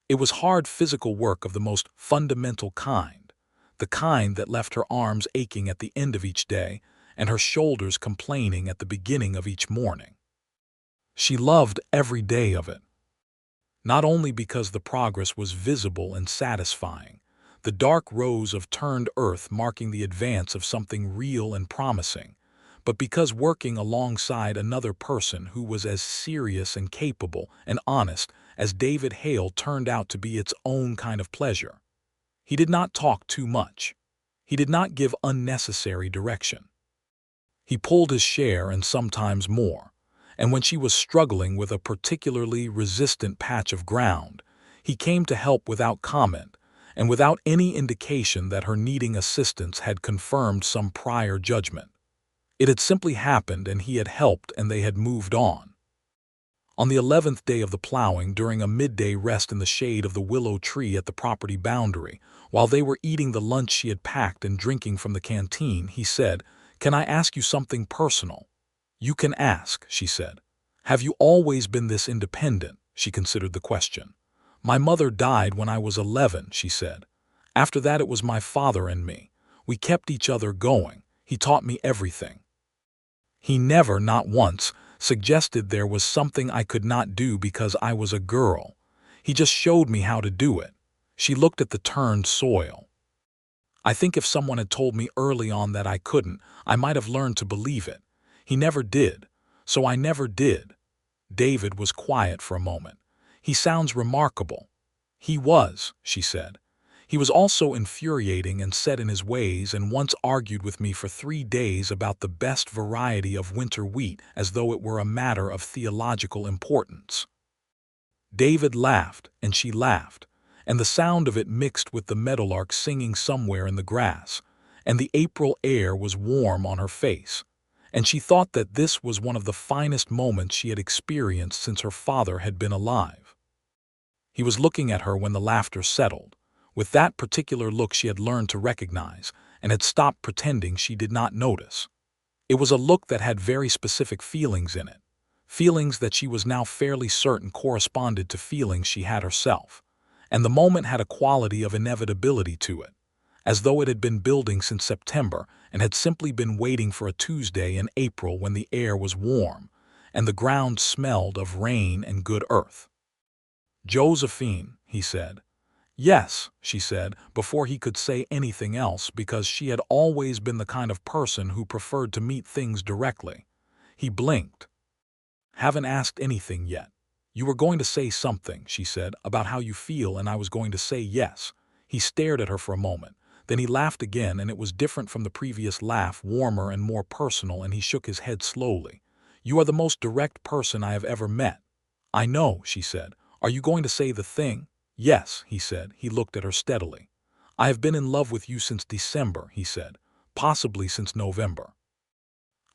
Speaker 1: It was hard physical work of the most fundamental kind, the kind that left her arms aching at the end of each day and her shoulders complaining at the beginning of each morning. She loved every day of it, not only because the progress was visible and satisfying, the dark rows of turned earth marking the advance of something real and promising, but because working alongside another person who was as serious and capable and honest as David Hale turned out to be its own kind of pleasure. He did not talk too much. He did not give unnecessary direction. He pulled his share and sometimes more, and when she was struggling with a particularly resistant patch of ground, he came to help without comment and without any indication that her needing assistance had confirmed some prior judgment. It had simply happened and he had helped and they had moved on. On the 11th day of the plowing, during a midday rest in the shade of the willow tree at the property boundary, while they were eating the lunch she had packed and drinking from the canteen, he said, "Can I ask you something personal?" "You can ask," she said. "Have you always been this independent?" She considered the question. "My mother died when I was 11, she said. "After that it was my father and me. We kept each other going. He taught me everything. He never, not once, suggested there was something I could not do because I was a girl. He just showed me how to do it." She looked at the turned soil. "I think if someone had told me early on that I couldn't, I might have learned to believe it. He never did, so I never did." David was quiet for a moment. "He sounds remarkable." "He was," she said. "He was also infuriating and set in his ways and once argued with me for 3 days about the best variety of winter wheat as though it were a matter of theological importance." David laughed and she laughed, and the sound of it mixed with the meadowlark singing somewhere in the grass, and the April air was warm on her face, and she thought that this was one of the finest moments she had experienced since her father had been alive. He was looking at her when the laughter settled, with that particular look she had learned to recognize and had stopped pretending she did not notice. It was a look that had very specific feelings in it, feelings that she was now fairly certain corresponded to feelings she had herself, and the moment had a quality of inevitability to it, as though it had been building since September and had simply been waiting for a Tuesday in April when the air was warm and the ground smelled of rain and good earth. "Josephine," he said. "Yes," she said, before he could say anything else, because she had always been the kind of person who preferred to meet things directly. He blinked. "Haven't asked anything yet. You were going to say something," she said, "about how you feel, and I was going to say yes." He stared at her for a moment. Then he laughed again, and it was different from the previous laugh, warmer and more personal, and he shook his head slowly. "You are the most direct person I have ever met." "I know," she said. "Are you going to say the thing?" "Yes," he said. He looked at her steadily. "I have been in love with you since December," he said. "Possibly since November.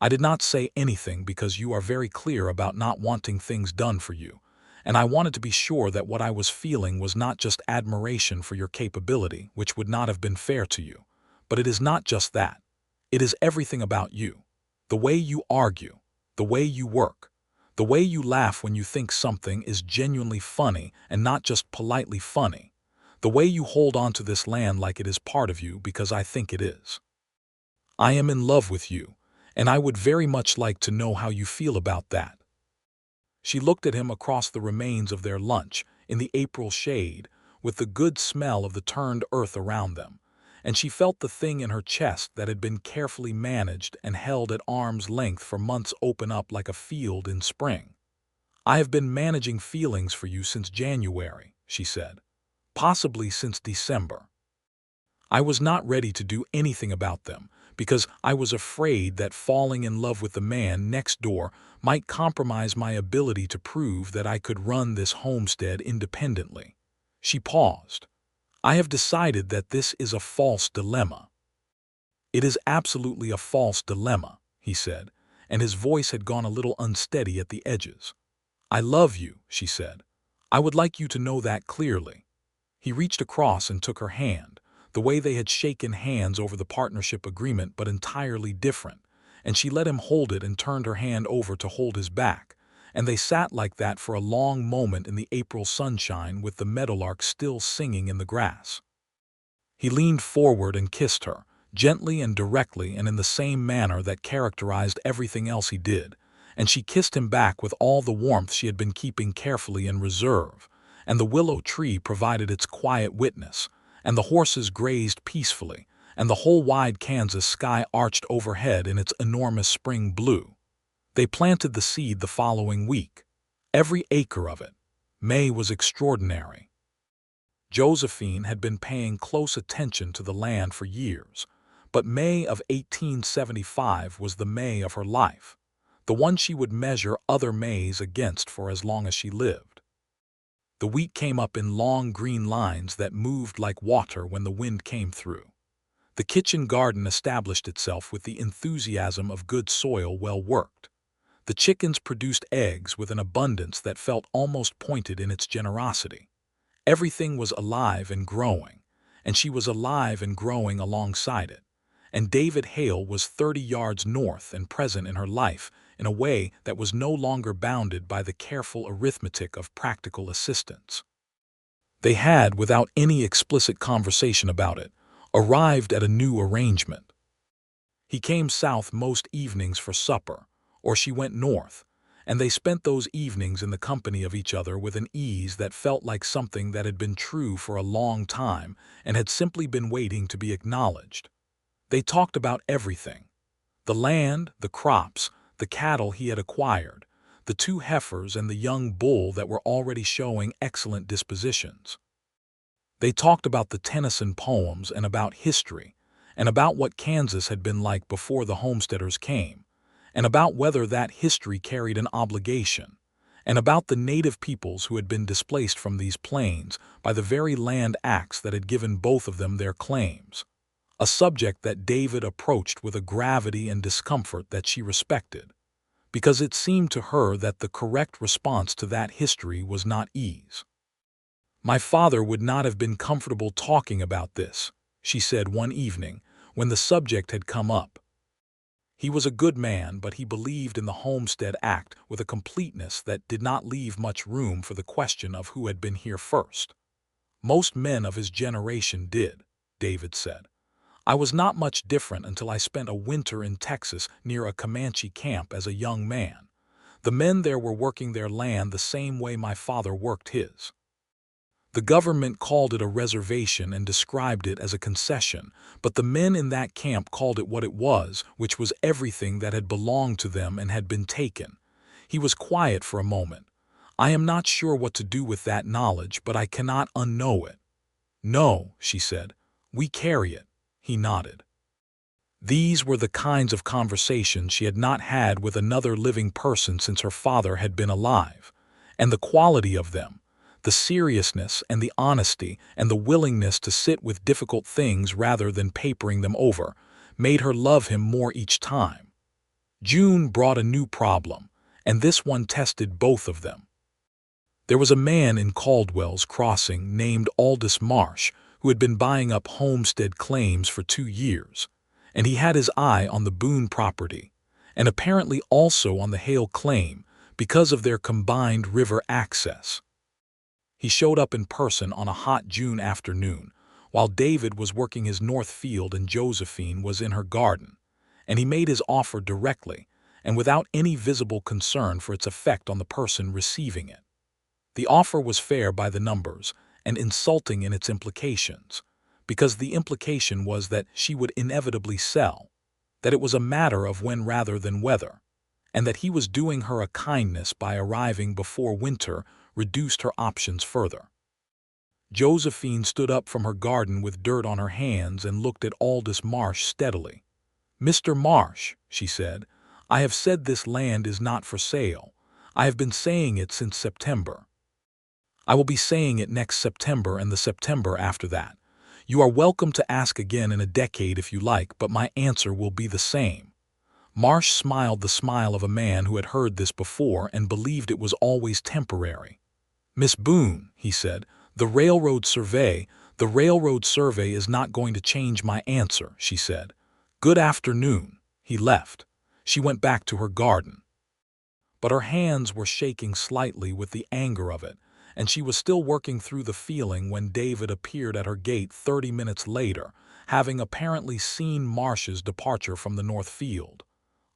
Speaker 1: I did not say anything because you are very clear about not wanting things done for you, and I wanted to be sure that what I was feeling was not just admiration for your capability, which would not have been fair to you. But it is not just that. It is everything about you. The way you argue, the way you work, the way you laugh when you think something is genuinely funny and not just politely funny, the way you hold on to this land like it is part of you because I think it is. I am in love with you, and I would very much like to know how you feel about that." She looked at him across the remains of their lunch, in the April shade, with the good smell of the turned earth around them, and she felt the thing in her chest that had been carefully managed and held at arm's length for months open up like a field in spring. "I have been managing feelings for you since January," she said. "Possibly since December. I was not ready to do anything about them, because I was afraid that falling in love with the man next door might compromise my ability to prove that I could run this homestead independently." She paused. "I have decided that this is a false dilemma." "It is absolutely a false dilemma," he said, and his voice had gone a little unsteady at the edges. "I love you," she said. "I would like you to know that clearly." He reached across and took her hand, the way they had shaken hands over the partnership agreement, but entirely different, and she let him hold it and turned her hand over to hold his back, and they sat like that for a long moment in the April sunshine with the meadowlark still singing in the grass. He leaned forward and kissed her, gently and directly and in the same manner that characterized everything else he did, and she kissed him back with all the warmth she had been keeping carefully in reserve, and the willow tree provided its quiet witness, and the horses grazed peacefully, and the whole wide Kansas sky arched overhead in its enormous spring blue. They planted the seed the following week, every acre of it. May was extraordinary. Josephine had been paying close attention to the land for years, but May of 1875 was the May of her life, the one she would measure other Mays against for as long as she lived. The wheat came up in long green lines that moved like water when the wind came through. The kitchen garden established itself with the enthusiasm of good soil well worked. The chickens produced eggs with an abundance that felt almost pointed in its generosity. Everything was alive and growing, and she was alive and growing alongside it. And David Hale was 30 yards north and present in her life in a way that was no longer bounded by the careful arithmetic of practical assistance. They had, without any explicit conversation about it, arrived at a new arrangement. He came south most evenings for supper, or she went north, and they spent those evenings in the company of each other with an ease that felt like something that had been true for a long time and had simply been waiting to be acknowledged. They talked about everything: the land, the crops, the cattle he had acquired, the 2 heifers and the young bull that were already showing excellent dispositions. They talked about the Tennyson poems and about history, and about what Kansas had been like before the homesteaders came, and about whether that history carried an obligation, and about the native peoples who had been displaced from these plains by the very land acts that had given both of them their claims, a subject that David approached with a gravity and discomfort that she respected, because it seemed to her that the correct response to that history was not ease. "My father would not have been comfortable talking about this," she said one evening when the subject had come up. "He was a good man, but he believed in the Homestead Act with a completeness that did not leave much room for the question of who had been here first. Most men of his generation did," David said. I was not much different until I spent a winter in Texas near a Comanche camp as a young man. The men there were working their land the same way my father worked his. The government called it a reservation and described it as a concession, but the men in that camp called it what it was, which was everything that had belonged to them and had been taken. He was quiet for a moment. I am not sure what to do with that knowledge, but I cannot unknow it. No, she said. We carry it. He nodded. These were the kinds of conversations she had not had with another living person since her father had been alive, and the quality of them, the seriousness and the honesty and the willingness to sit with difficult things rather than papering them over, made her love him more each time. June brought a new problem, and this one tested both of them. There was a man in Caldwell's Crossing named Aldous Marsh who had been buying up homestead claims for 2 years, and he had his eye on the Boone property, and apparently also on the Hale claim because of their combined river access. He showed up in person on a hot June afternoon, while David was working his north field and Josephine was in her garden, and he made his offer directly and without any visible concern for its effect on the person receiving it. The offer was fair by the numbers and insulting in its implications, because the implication was that she would inevitably sell, that it was a matter of when rather than whether, and that he was doing her a kindness by arriving before winter reduced her options further. Josephine stood up from her garden with dirt on her hands and looked at Aldous Marsh steadily. "Mr. Marsh," she said, "I have said this land is not for sale. I have been saying it since September. I will be saying it next September and the September after that. You are welcome to ask again in a decade if you like, but my answer will be the same." Marsh smiled the smile of a man who had heard this before and believed it was always temporary. "Miss Boone," he said, the railroad survey is not going to change my answer," she said. "Good afternoon." He left. She went back to her garden. But her hands were shaking slightly with the anger of it, and she was still working through the feeling when David appeared at her gate 30 minutes later, having apparently seen Marsh's departure from the north field.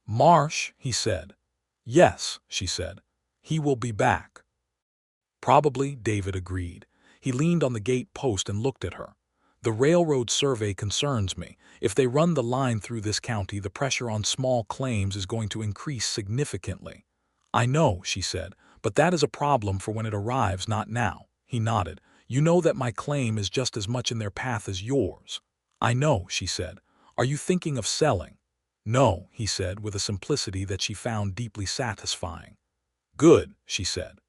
Speaker 1: "Marsh," he said. "Yes," she said. "He will be back." "Probably," David agreed. He leaned on the gate post and looked at her. "The railroad survey concerns me. If they run the line through this county, the pressure on small claims is going to increase significantly." "I know," she said, "but that is a problem for when it arrives, not now." He nodded. "You know that my claim is just as much in their path as yours." "I know," she said. "Are you thinking of selling?" "No," he said with a simplicity that she found deeply satisfying. "Good," she said.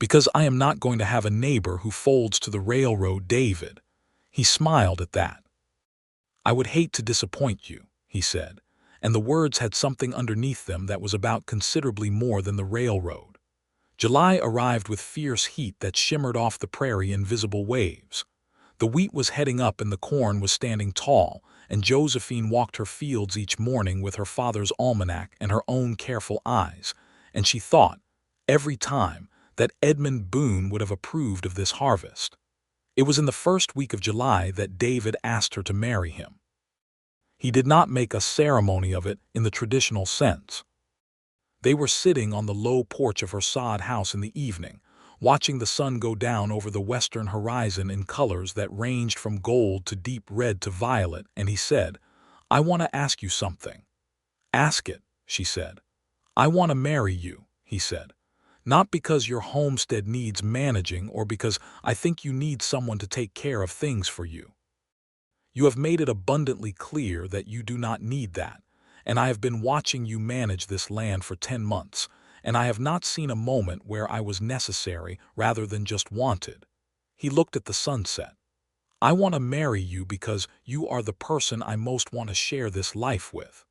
Speaker 1: "Because I am not going to have a neighbor who folds to the railroad, David." He smiled at that. "I would hate to disappoint you," he said, and the words had something underneath them that was about considerably more than the railroad. July arrived with fierce heat that shimmered off the prairie in visible waves. The wheat was heading up and the corn was standing tall, and Josephine walked her fields each morning with her father's almanac and her own careful eyes, and she thought, every time, that Edmund Boone would have approved of this harvest. It was in the first week of July that David asked her to marry him. He did not make a ceremony of it in the traditional sense. They were sitting on the low porch of her sod house in the evening, watching the sun go down over the western horizon in colors that ranged from gold to deep red to violet, and he said, "I want to ask you something." "Ask it," she said. "I want to marry you," he said. "Not because your homestead needs managing or because I think you need someone to take care of things for you. You have made it abundantly clear that you do not need that, and I have been watching you manage this land for 10 months, and I have not seen a moment where I was necessary rather than just wanted." He looked at the sunset. "I want to marry you because you are the person I most want to share this life with.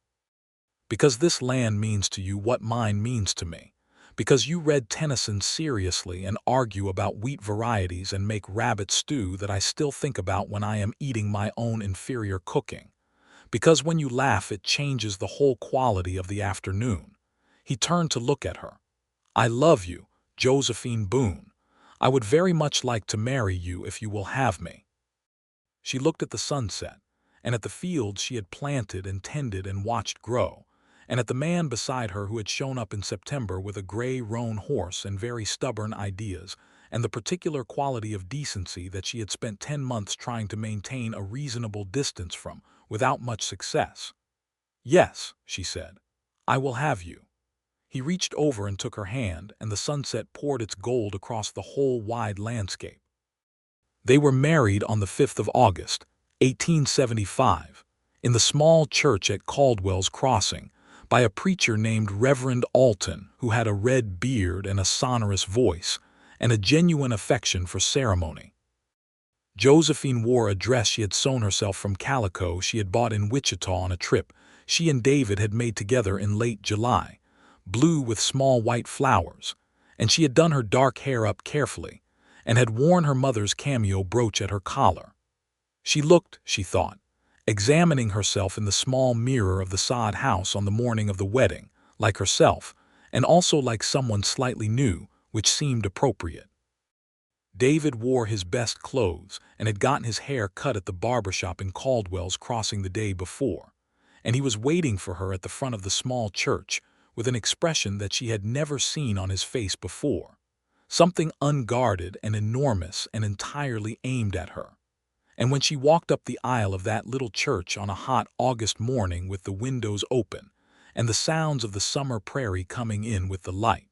Speaker 1: Because this land means to you what mine means to me. Because you read Tennyson seriously and argue about wheat varieties and make rabbit stew that I still think about when I am eating my own inferior cooking. Because when you laugh it changes the whole quality of the afternoon." He turned to look at her. "I love you, Josephine Boone. I would very much like to marry you if you will have me." She looked at the sunset, and at the fields she had planted and tended and watched grow, and at the man beside her who had shown up in September with a gray roan horse and very stubborn ideas, and the particular quality of decency that she had spent 10 months trying to maintain a reasonable distance from, without much success. "Yes," she said, "I will have you." He reached over and took her hand, and the sunset poured its gold across the whole wide landscape. They were married on the 5th of August, 1875, in the small church at Caldwell's Crossing, by a preacher named Reverend Alton, who had a red beard and a sonorous voice, and a genuine affection for ceremony. Josephine wore a dress she had sewn herself from calico she had bought in Wichita on a trip she and David had made together in late July, blue with small white flowers, and she had done her dark hair up carefully, and had worn her mother's cameo brooch at her collar. She looked, she thought, examining herself in the small mirror of the sod house on the morning of the wedding, like herself, and also like someone slightly new, which seemed appropriate. David wore his best clothes and had gotten his hair cut at the barber shop in Caldwell's Crossing the day before, and he was waiting for her at the front of the small church with an expression that she had never seen on his face before, something unguarded and enormous and entirely aimed at her. And when she walked up the aisle of that little church on a hot August morning with the windows open and the sounds of the summer prairie coming in with the light,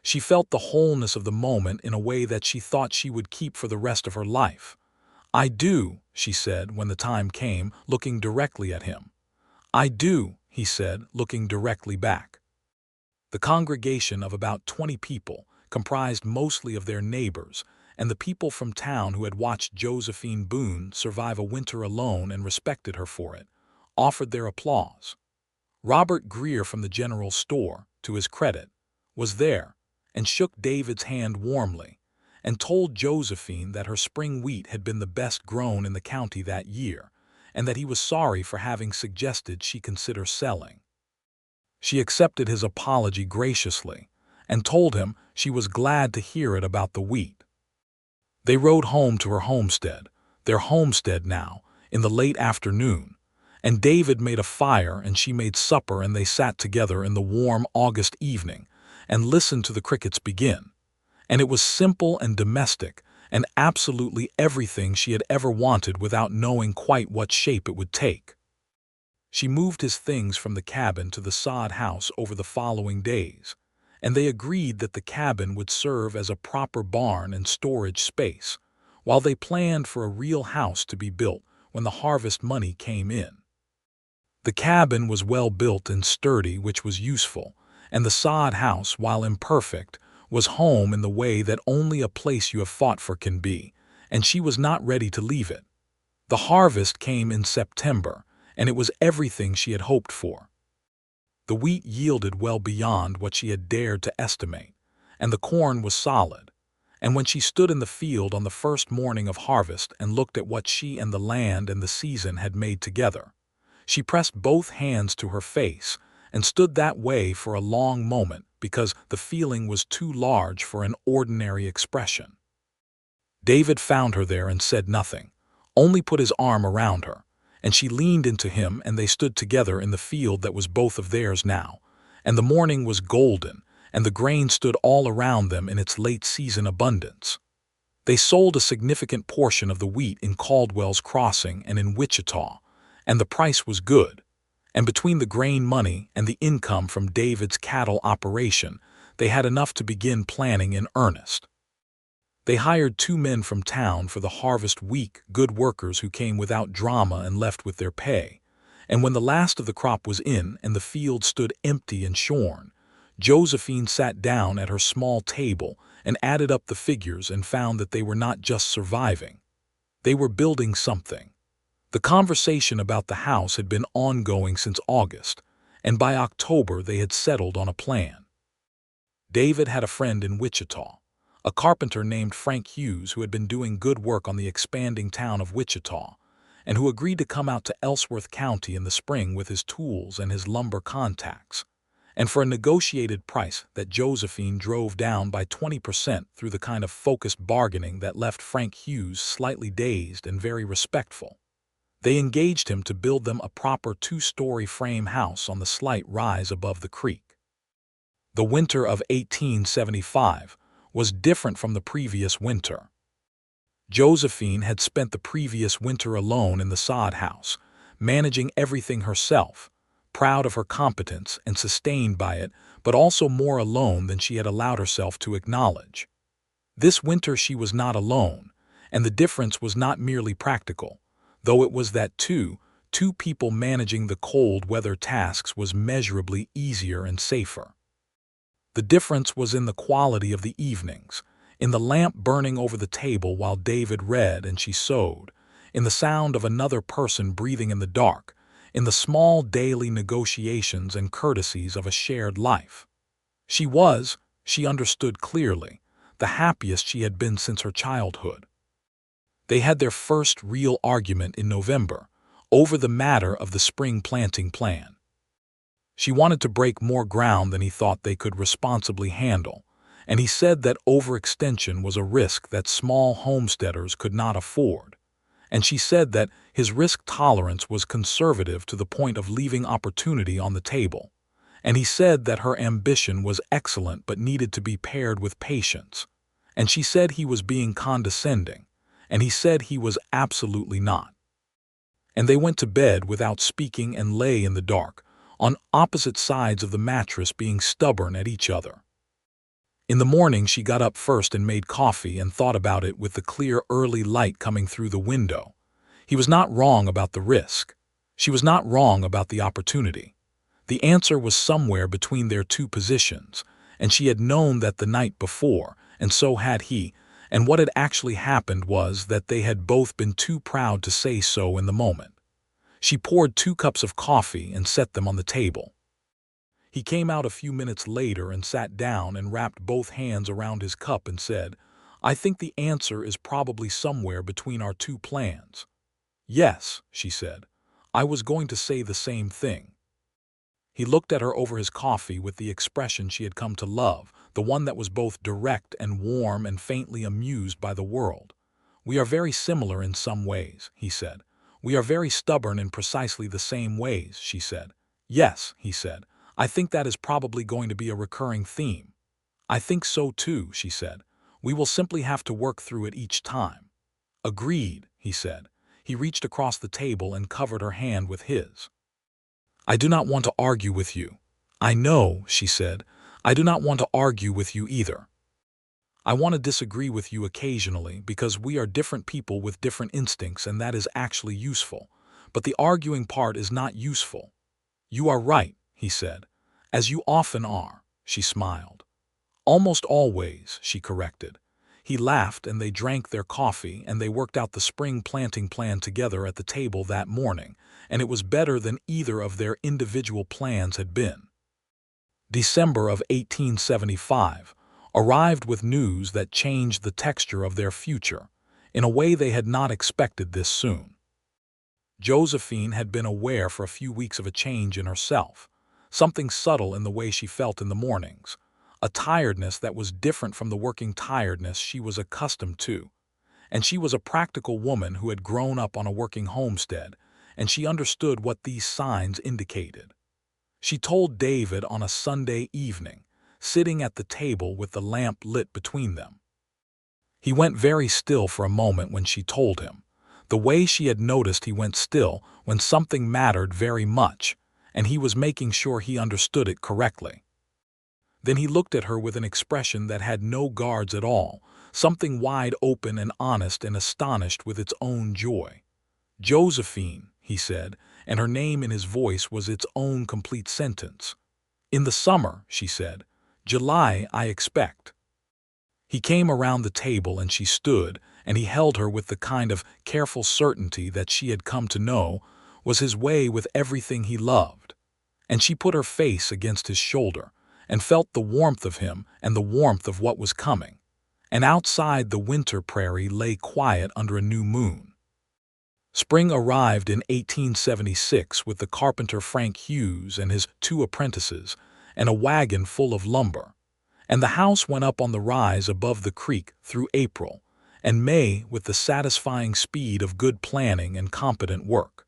Speaker 1: she felt the wholeness of the moment in a way that she thought she would keep for the rest of her life. "I do," she said when the time came, looking directly at him. "I do," he said, looking directly back. The congregation of about 20 people, comprised mostly of their neighbors and the people from town who had watched Josephine Boone survive a winter alone and respected her for it, offered their applause. Robert Greer from the general store, to his credit, was there and shook David's hand warmly and told Josephine that her spring wheat had been the best grown in the county that year and that he was sorry for having suggested she consider selling. She accepted his apology graciously and told him she was glad to hear it about the wheat. They rode home to her homestead, their homestead now, in the late afternoon, and David made a fire and she made supper and they sat together in the warm August evening and listened to the crickets begin. And it was simple and domestic and absolutely everything she had ever wanted without knowing quite what shape it would take. She moved his things from the cabin to the sod house over the following days, and they agreed that the cabin would serve as a proper barn and storage space, while they planned for a real house to be built when the harvest money came in. The cabin was well built and sturdy, which was useful, and the sod house, while imperfect, was home in the way that only a place you have fought for can be, and she was not ready to leave it. The harvest came in September, and it was everything she had hoped for. The wheat yielded well beyond what she had dared to estimate, and the corn was solid. And when she stood in the field on the first morning of harvest and looked at what she and the land and the season had made together, she pressed both hands to her face and stood that way for a long moment because the feeling was too large for an ordinary expression. David found her there and said nothing, only put his arm around her, and she leaned into him and they stood together in the field that was both of theirs now, and the morning was golden, and the grain stood all around them in its late-season abundance. They sold a significant portion of the wheat in Caldwell's Crossing and in Wichita, and the price was good, and between the grain money and the income from David's cattle operation, they had enough to begin planning in earnest. They hired 2 men from town for the harvest week, good workers who came without drama and left with their pay, and when the last of the crop was in and the field stood empty and shorn, Josephine sat down at her small table and added up the figures and found that they were not just surviving. They were building something. The conversation about the house had been ongoing since August, and by October they had settled on a plan. David had a friend in Wichita, a carpenter named Frank Hughes who had been doing good work on the expanding town of Wichita, and who agreed to come out to Ellsworth County in the spring with his tools and his lumber contacts, and for a negotiated price that Josephine drove down by 20% through the kind of focused bargaining that left Frank Hughes slightly dazed and very respectful. They engaged him to build them a proper two-story frame house on the slight rise above the creek. The winter of 1875 was different from the previous winter. Josephine had spent the previous winter alone in the sod house, managing everything herself, proud of her competence and sustained by it, but also more alone than she had allowed herself to acknowledge. This winter she was not alone, and the difference was not merely practical, though it was that two people managing the cold weather tasks was measurably easier and safer. The difference was in the quality of the evenings, in the lamp burning over the table while David read and she sewed, in the sound of another person breathing in the dark, in the small daily negotiations and courtesies of a shared life. She understood clearly, the happiest she had been since her childhood. They had their first real argument in November, over the matter of the spring planting plan. She wanted to break more ground than he thought they could responsibly handle, and he said that overextension was a risk that small homesteaders could not afford, and she said that his risk tolerance was conservative to the point of leaving opportunity on the table, and he said that her ambition was excellent but needed to be paired with patience, and she said he was being condescending, and he said he was absolutely not. And they went to bed without speaking and lay in the dark, on opposite sides of the mattress being stubborn at each other. In the morning she got up first and made coffee and thought about it with the clear early light coming through the window. He was not wrong about the risk. She was not wrong about the opportunity. The answer was somewhere between their two positions, and she had known that the night before, and so had he, and what had actually happened was that they had both been too proud to say so in the moment. She poured 2 cups of coffee and set them on the table. He came out a few minutes later and sat down and wrapped both hands around his cup and said, "I think the answer is probably somewhere between our two plans." "Yes," she said. "I was going to say the same thing." He looked at her over his coffee with the expression she had come to love, the one that was both direct and warm and faintly amused by the world. "We are very similar in some ways," he said. "We are very stubborn in precisely the same ways," she said. "Yes," he said. "I think that is probably going to be a recurring theme." "I think so too," she said. "We will simply have to work through it each time." "Agreed," he said. He reached across the table and covered her hand with his. "I do not want to argue with you." "I know," she said. "I do not want to argue with you either. I want to disagree with you occasionally because we are different people with different instincts and that is actually useful. But the arguing part is not useful." "You are right," he said. "As you often are," she smiled. "Almost always," she corrected. He laughed and they drank their coffee and they worked out the spring planting plan together at the table that morning, and it was better than either of their individual plans had been. December of 1875 arrived with news that changed the texture of their future, in a way they had not expected this soon. Josephine had been aware for a few weeks of a change in herself, something subtle in the way she felt in the mornings, a tiredness that was different from the working tiredness she was accustomed to. And she was a practical woman who had grown up on a working homestead, and she understood what these signs indicated. She told David on a Sunday evening, sitting at the table with the lamp lit between them. He went very still for a moment when she told him, the way she had noticed he went still when something mattered very much, and he was making sure he understood it correctly. Then he looked at her with an expression that had no guards at all, something wide open and honest and astonished with its own joy. "Josephine," he said, and her name in his voice was its own complete sentence. "In the summer," she said. "July, I expect." He came around the table and she stood, and he held her with the kind of careful certainty that she had come to know was his way with everything he loved. And she put her face against his shoulder and felt the warmth of him and the warmth of what was coming. And outside the winter prairie lay quiet under a new moon. Spring arrived in 1876 with the carpenter Frank Hughes and his 2 apprentices, and a wagon full of lumber, and the house went up on the rise above the creek through April, and May with the satisfying speed of good planning and competent work.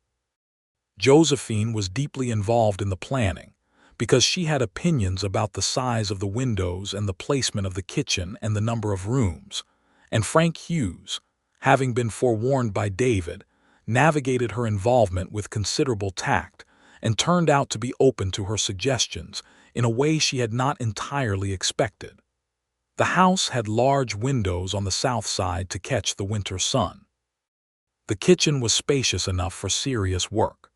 Speaker 1: Josephine was deeply involved in the planning, because she had opinions about the size of the windows and the placement of the kitchen and the number of rooms, and Frank Hughes, having been forewarned by David, navigated her involvement with considerable tact and turned out to be open to her suggestions in a way she had not entirely expected. The house had large windows on the south side to catch the winter sun. The kitchen was spacious enough for serious work.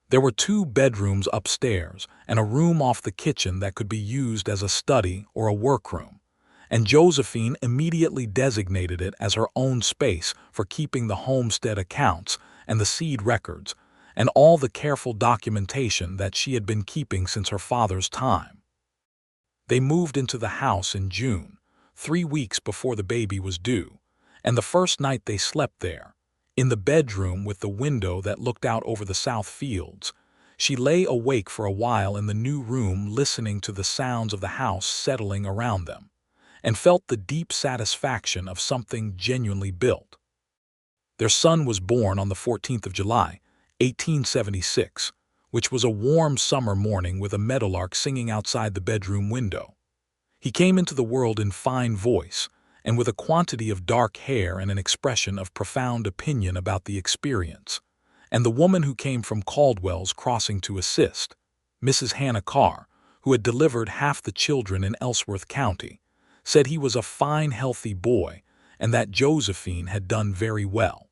Speaker 1: There were 2 bedrooms upstairs and a room off the kitchen that could be used as a study or a workroom, and Josephine immediately designated it as her own space for keeping the homestead accounts and the seed records and all the careful documentation that she had been keeping since her father's time. They moved into the house in June, 3 weeks before the baby was due, and the first night they slept there, in the bedroom with the window that looked out over the south fields, she lay awake for a while in the new room listening to the sounds of the house settling around them, and felt the deep satisfaction of something genuinely built. Their son was born on the 14th of July, 1876, which was a warm summer morning with a meadowlark singing outside the bedroom window. He came into the world in fine voice, and with a quantity of dark hair and an expression of profound opinion about the experience, and the woman who came from Caldwell's crossing to assist, Mrs. Hannah Carr, who had delivered half the children in Ellsworth County, said he was a fine, healthy boy and that Josephine had done very well.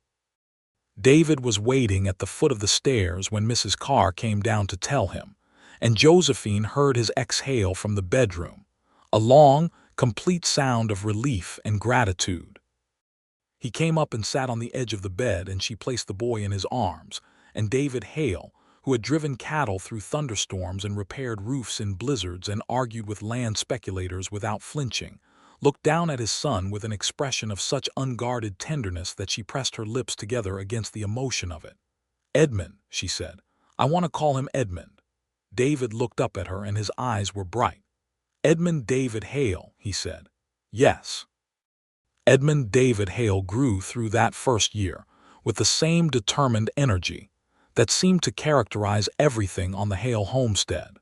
Speaker 1: David was waiting at the foot of the stairs when Mrs. Carr came down to tell him, and Josephine heard his exhale from the bedroom, a long, complete sound of relief and gratitude. He came up and sat on the edge of the bed, and she placed the boy in his arms, and David Hale, who had driven cattle through thunderstorms and repaired roofs in blizzards and argued with land speculators without flinching, looked down at his son with an expression of such unguarded tenderness that she pressed her lips together against the emotion of it. "Edmund," she said. "I want to call him Edmund." David looked up at her and his eyes were bright. "Edmund David Hale," he said. "Yes." Edmund David Hale grew through that first year with the same determined energy that seemed to characterize everything on the Hale homestead.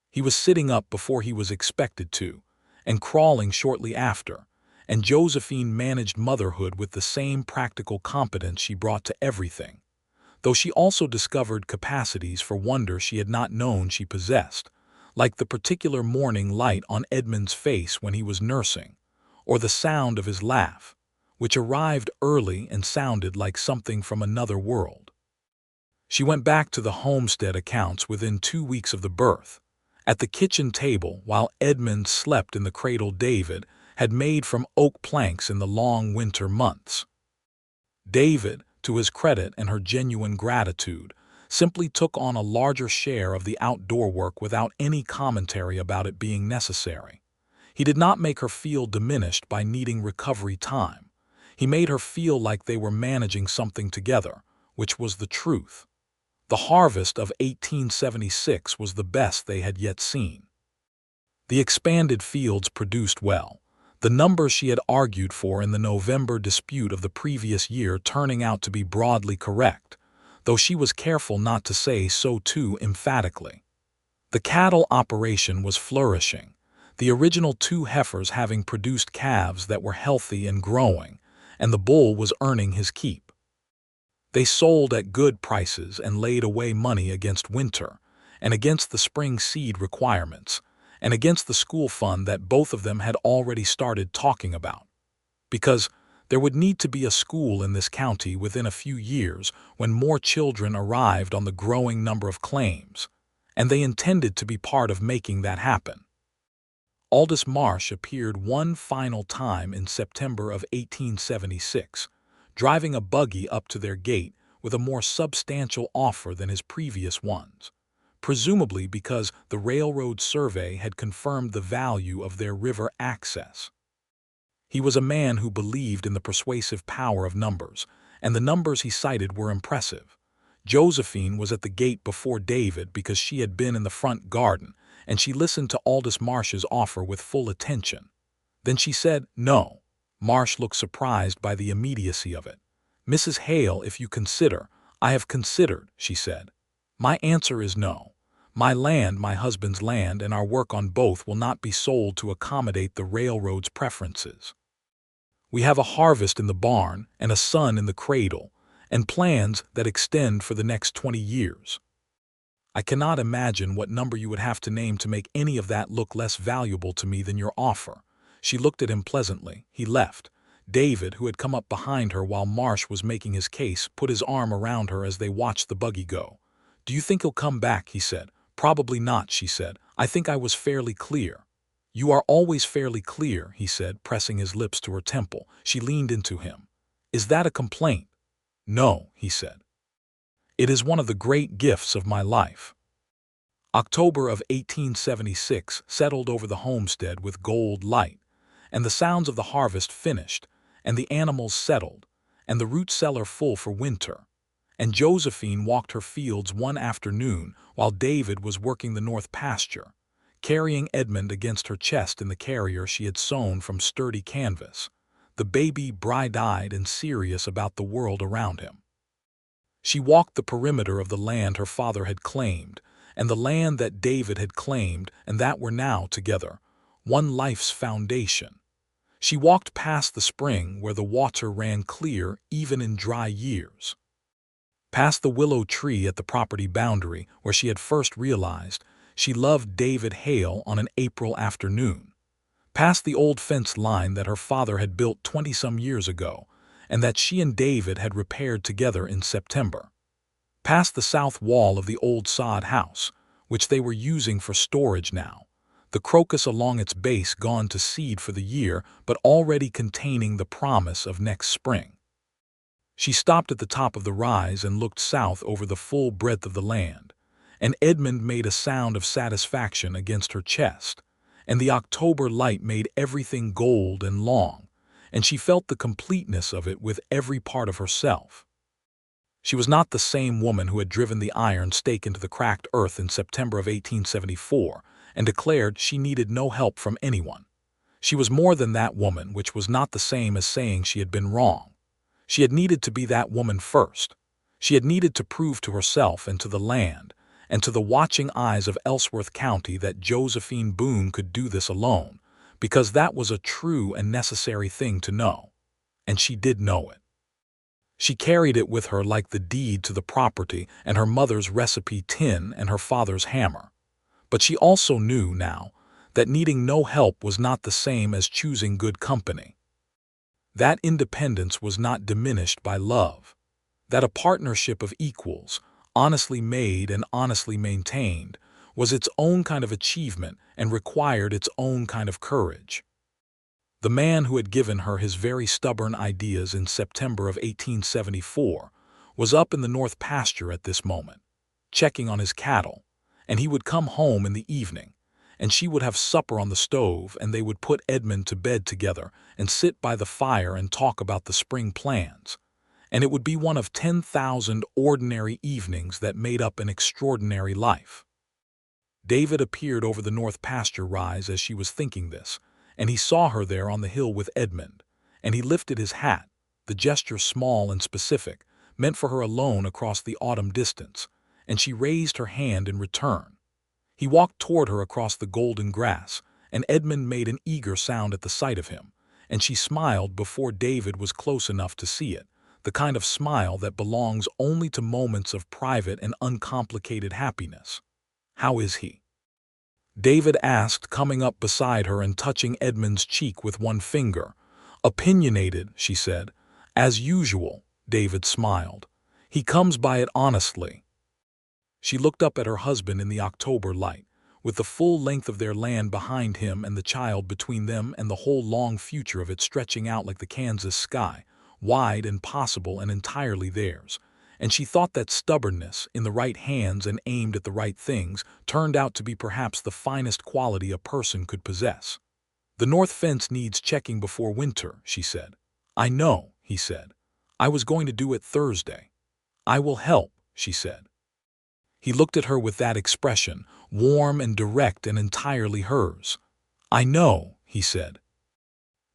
Speaker 1: He was sitting up before he was expected to, and crawling shortly after, and Josephine managed motherhood with the same practical competence she brought to everything, though she also discovered capacities for wonder she had not known she possessed, like the particular morning light on Edmund's face when he was nursing, or the sound of his laugh, which arrived early and sounded like something from another world. She went back to the homestead accounts within 2 weeks of the birth. At the kitchen table, while Edmund slept in the cradle David had made from oak planks in the long winter months. David, to his credit and her genuine gratitude, simply took on a larger share of the outdoor work without any commentary about it being necessary. He did not make her feel diminished by needing recovery time. He made her feel like they were managing something together, which was the truth. The harvest of 1876 was the best they had yet seen. The expanded fields produced well, the numbers she had argued for in the November dispute of the previous year turning out to be broadly correct, though she was careful not to say so too emphatically. The cattle operation was flourishing, the original 2 heifers having produced calves that were healthy and growing, and the bull was earning his keep. They sold at good prices and laid away money against winter, and against the spring seed requirements, and against the school fund that both of them had already started talking about. Because there would need to be a school in this county within a few years when more children arrived on the growing number of claims, and they intended to be part of making that happen. Aldous Marsh appeared one final time in September of 1876, driving a buggy up to their gate with a more substantial offer than his previous ones, presumably because the railroad survey had confirmed the value of their river access. He was a man who believed in the persuasive power of numbers, and the numbers he cited were impressive. Josephine was at the gate before David because she had been in the front garden, and she listened to Aldous Marsh's offer with full attention. Then she said, "No, Marsh looked surprised by the immediacy of it. "Mrs. Hale, if you consider—" "I have considered," she said. "My answer is no. My land, my husband's land, and our work on both will not be sold to accommodate the railroad's preferences. We have a harvest in the barn and a son in the cradle, and plans that extend for the next 20 years. I cannot imagine what number you would have to name to make any of that look less valuable to me than your offer." She looked at him pleasantly. He left. David, who had come up behind her while Marsh was making his case, put his arm around her as they watched the buggy go. "Do you think he'll come back?" he said. "Probably not," she said. "I think I was fairly clear." "You are always fairly clear," he said, pressing his lips to her temple. She leaned into him. "Is that a complaint?" "No," he said. "It is one of the great gifts of my life." October of 1876 settled over the homestead with gold light, and the sounds of the harvest finished, and the animals settled, and the root cellar full for winter. And Josephine walked her fields one afternoon while David was working the north pasture, carrying Edmund against her chest in the carrier she had sewn from sturdy canvas, the baby bright-eyed and serious about the world around him. She walked the perimeter of the land her father had claimed, and the land that David had claimed, and that were now together, one life's foundation. She walked past the spring where the water ran clear even in dry years, past the willow tree at the property boundary where she had first realized she loved David Hale on an April afternoon, past the old fence line that her father had built 20-some years ago, and that she and David had repaired together in September, past the south wall of the old sod house, which they were using for storage now, the crocus along its base gone to seed for the year but already containing the promise of next spring. She stopped at the top of the rise and looked south over the full breadth of the land, and Edmund made a sound of satisfaction against her chest, and the October light made everything gold and long, and she felt the completeness of it with every part of herself. She was not the same woman who had driven the iron stake into the cracked earth in September of 1874 and declared she needed no help from anyone. She was more than that woman, which was not the same as saying she had been wrong. She had needed to be that woman first. She had needed to prove to herself and to the land and to the watching eyes of Ellsworth County that Josephine Boone could do this alone, because that was a true and necessary thing to know. And she did know it. She carried it with her like the deed to the property and her mother's recipe tin and her father's hammer. But she also knew now that needing no help was not the same as choosing good company. That independence was not diminished by love. That a partnership of equals, honestly made and honestly maintained, was its own kind of achievement and required its own kind of courage. The man who had given her his very stubborn ideas in September of 1874 was up in the north pasture at this moment, checking on his cattle, and he would come home in the evening, and she would have supper on the stove, and they would put Edmund to bed together and sit by the fire and talk about the spring plans, and it would be one of 10,000 ordinary evenings that made up an extraordinary life. David appeared over the north pasture rise as she was thinking this, and he saw her there on the hill with Edmund, and he lifted his hat, the gesture small and specific, meant for her alone across the autumn distance, and she raised her hand in return. He walked toward her across the golden grass, and Edmund made an eager sound at the sight of him, and she smiled before David was close enough to see it, the kind of smile that belongs only to moments of private and uncomplicated happiness. "How is he?" David asked, coming up beside her and touching Edmund's cheek with one finger. "Opinionated," she said. "As usual," David smiled. "He comes by it honestly." She looked up at her husband in the October light, with the full length of their land behind him and the child between them and the whole long future of it stretching out like the Kansas sky, wide and possible and entirely theirs. And she thought that stubbornness, in the right hands and aimed at the right things, turned out to be perhaps the finest quality a person could possess. "The north fence needs checking before winter," she said. "I know," he said. "I was going to do it Thursday." "I will help," she said. He looked at her with that expression, warm and direct and entirely hers. "I know," he said.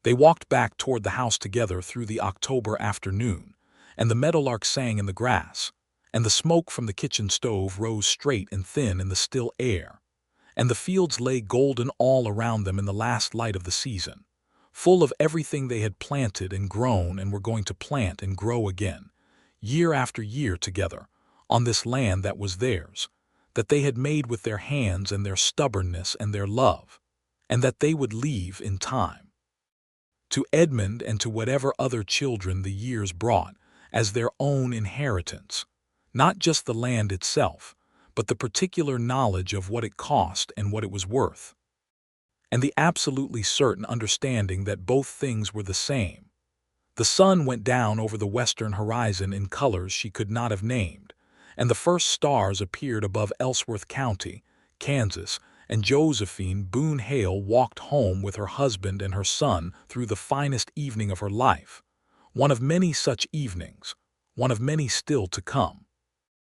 Speaker 1: They walked back toward the house together through the October afternoon, and the meadowlark sang in the grass, and the smoke from the kitchen stove rose straight and thin in the still air, and the fields lay golden all around them in the last light of the season, full of everything they had planted and grown and were going to plant and grow again, year after year together, on this land that was theirs, that they had made with their hands and their stubbornness and their love, and that they would leave in time. To Edmund and to whatever other children the years brought as their own inheritance, not just the land itself, but the particular knowledge of what it cost and what it was worth, and the absolutely certain understanding that both things were the same. The sun went down over the western horizon in colors she could not have named, and the first stars appeared above Ellsworth County, Kansas, and Josephine Boone Hale walked home with her husband and her son through the finest evening of her life, one of many such evenings, one of many still to come.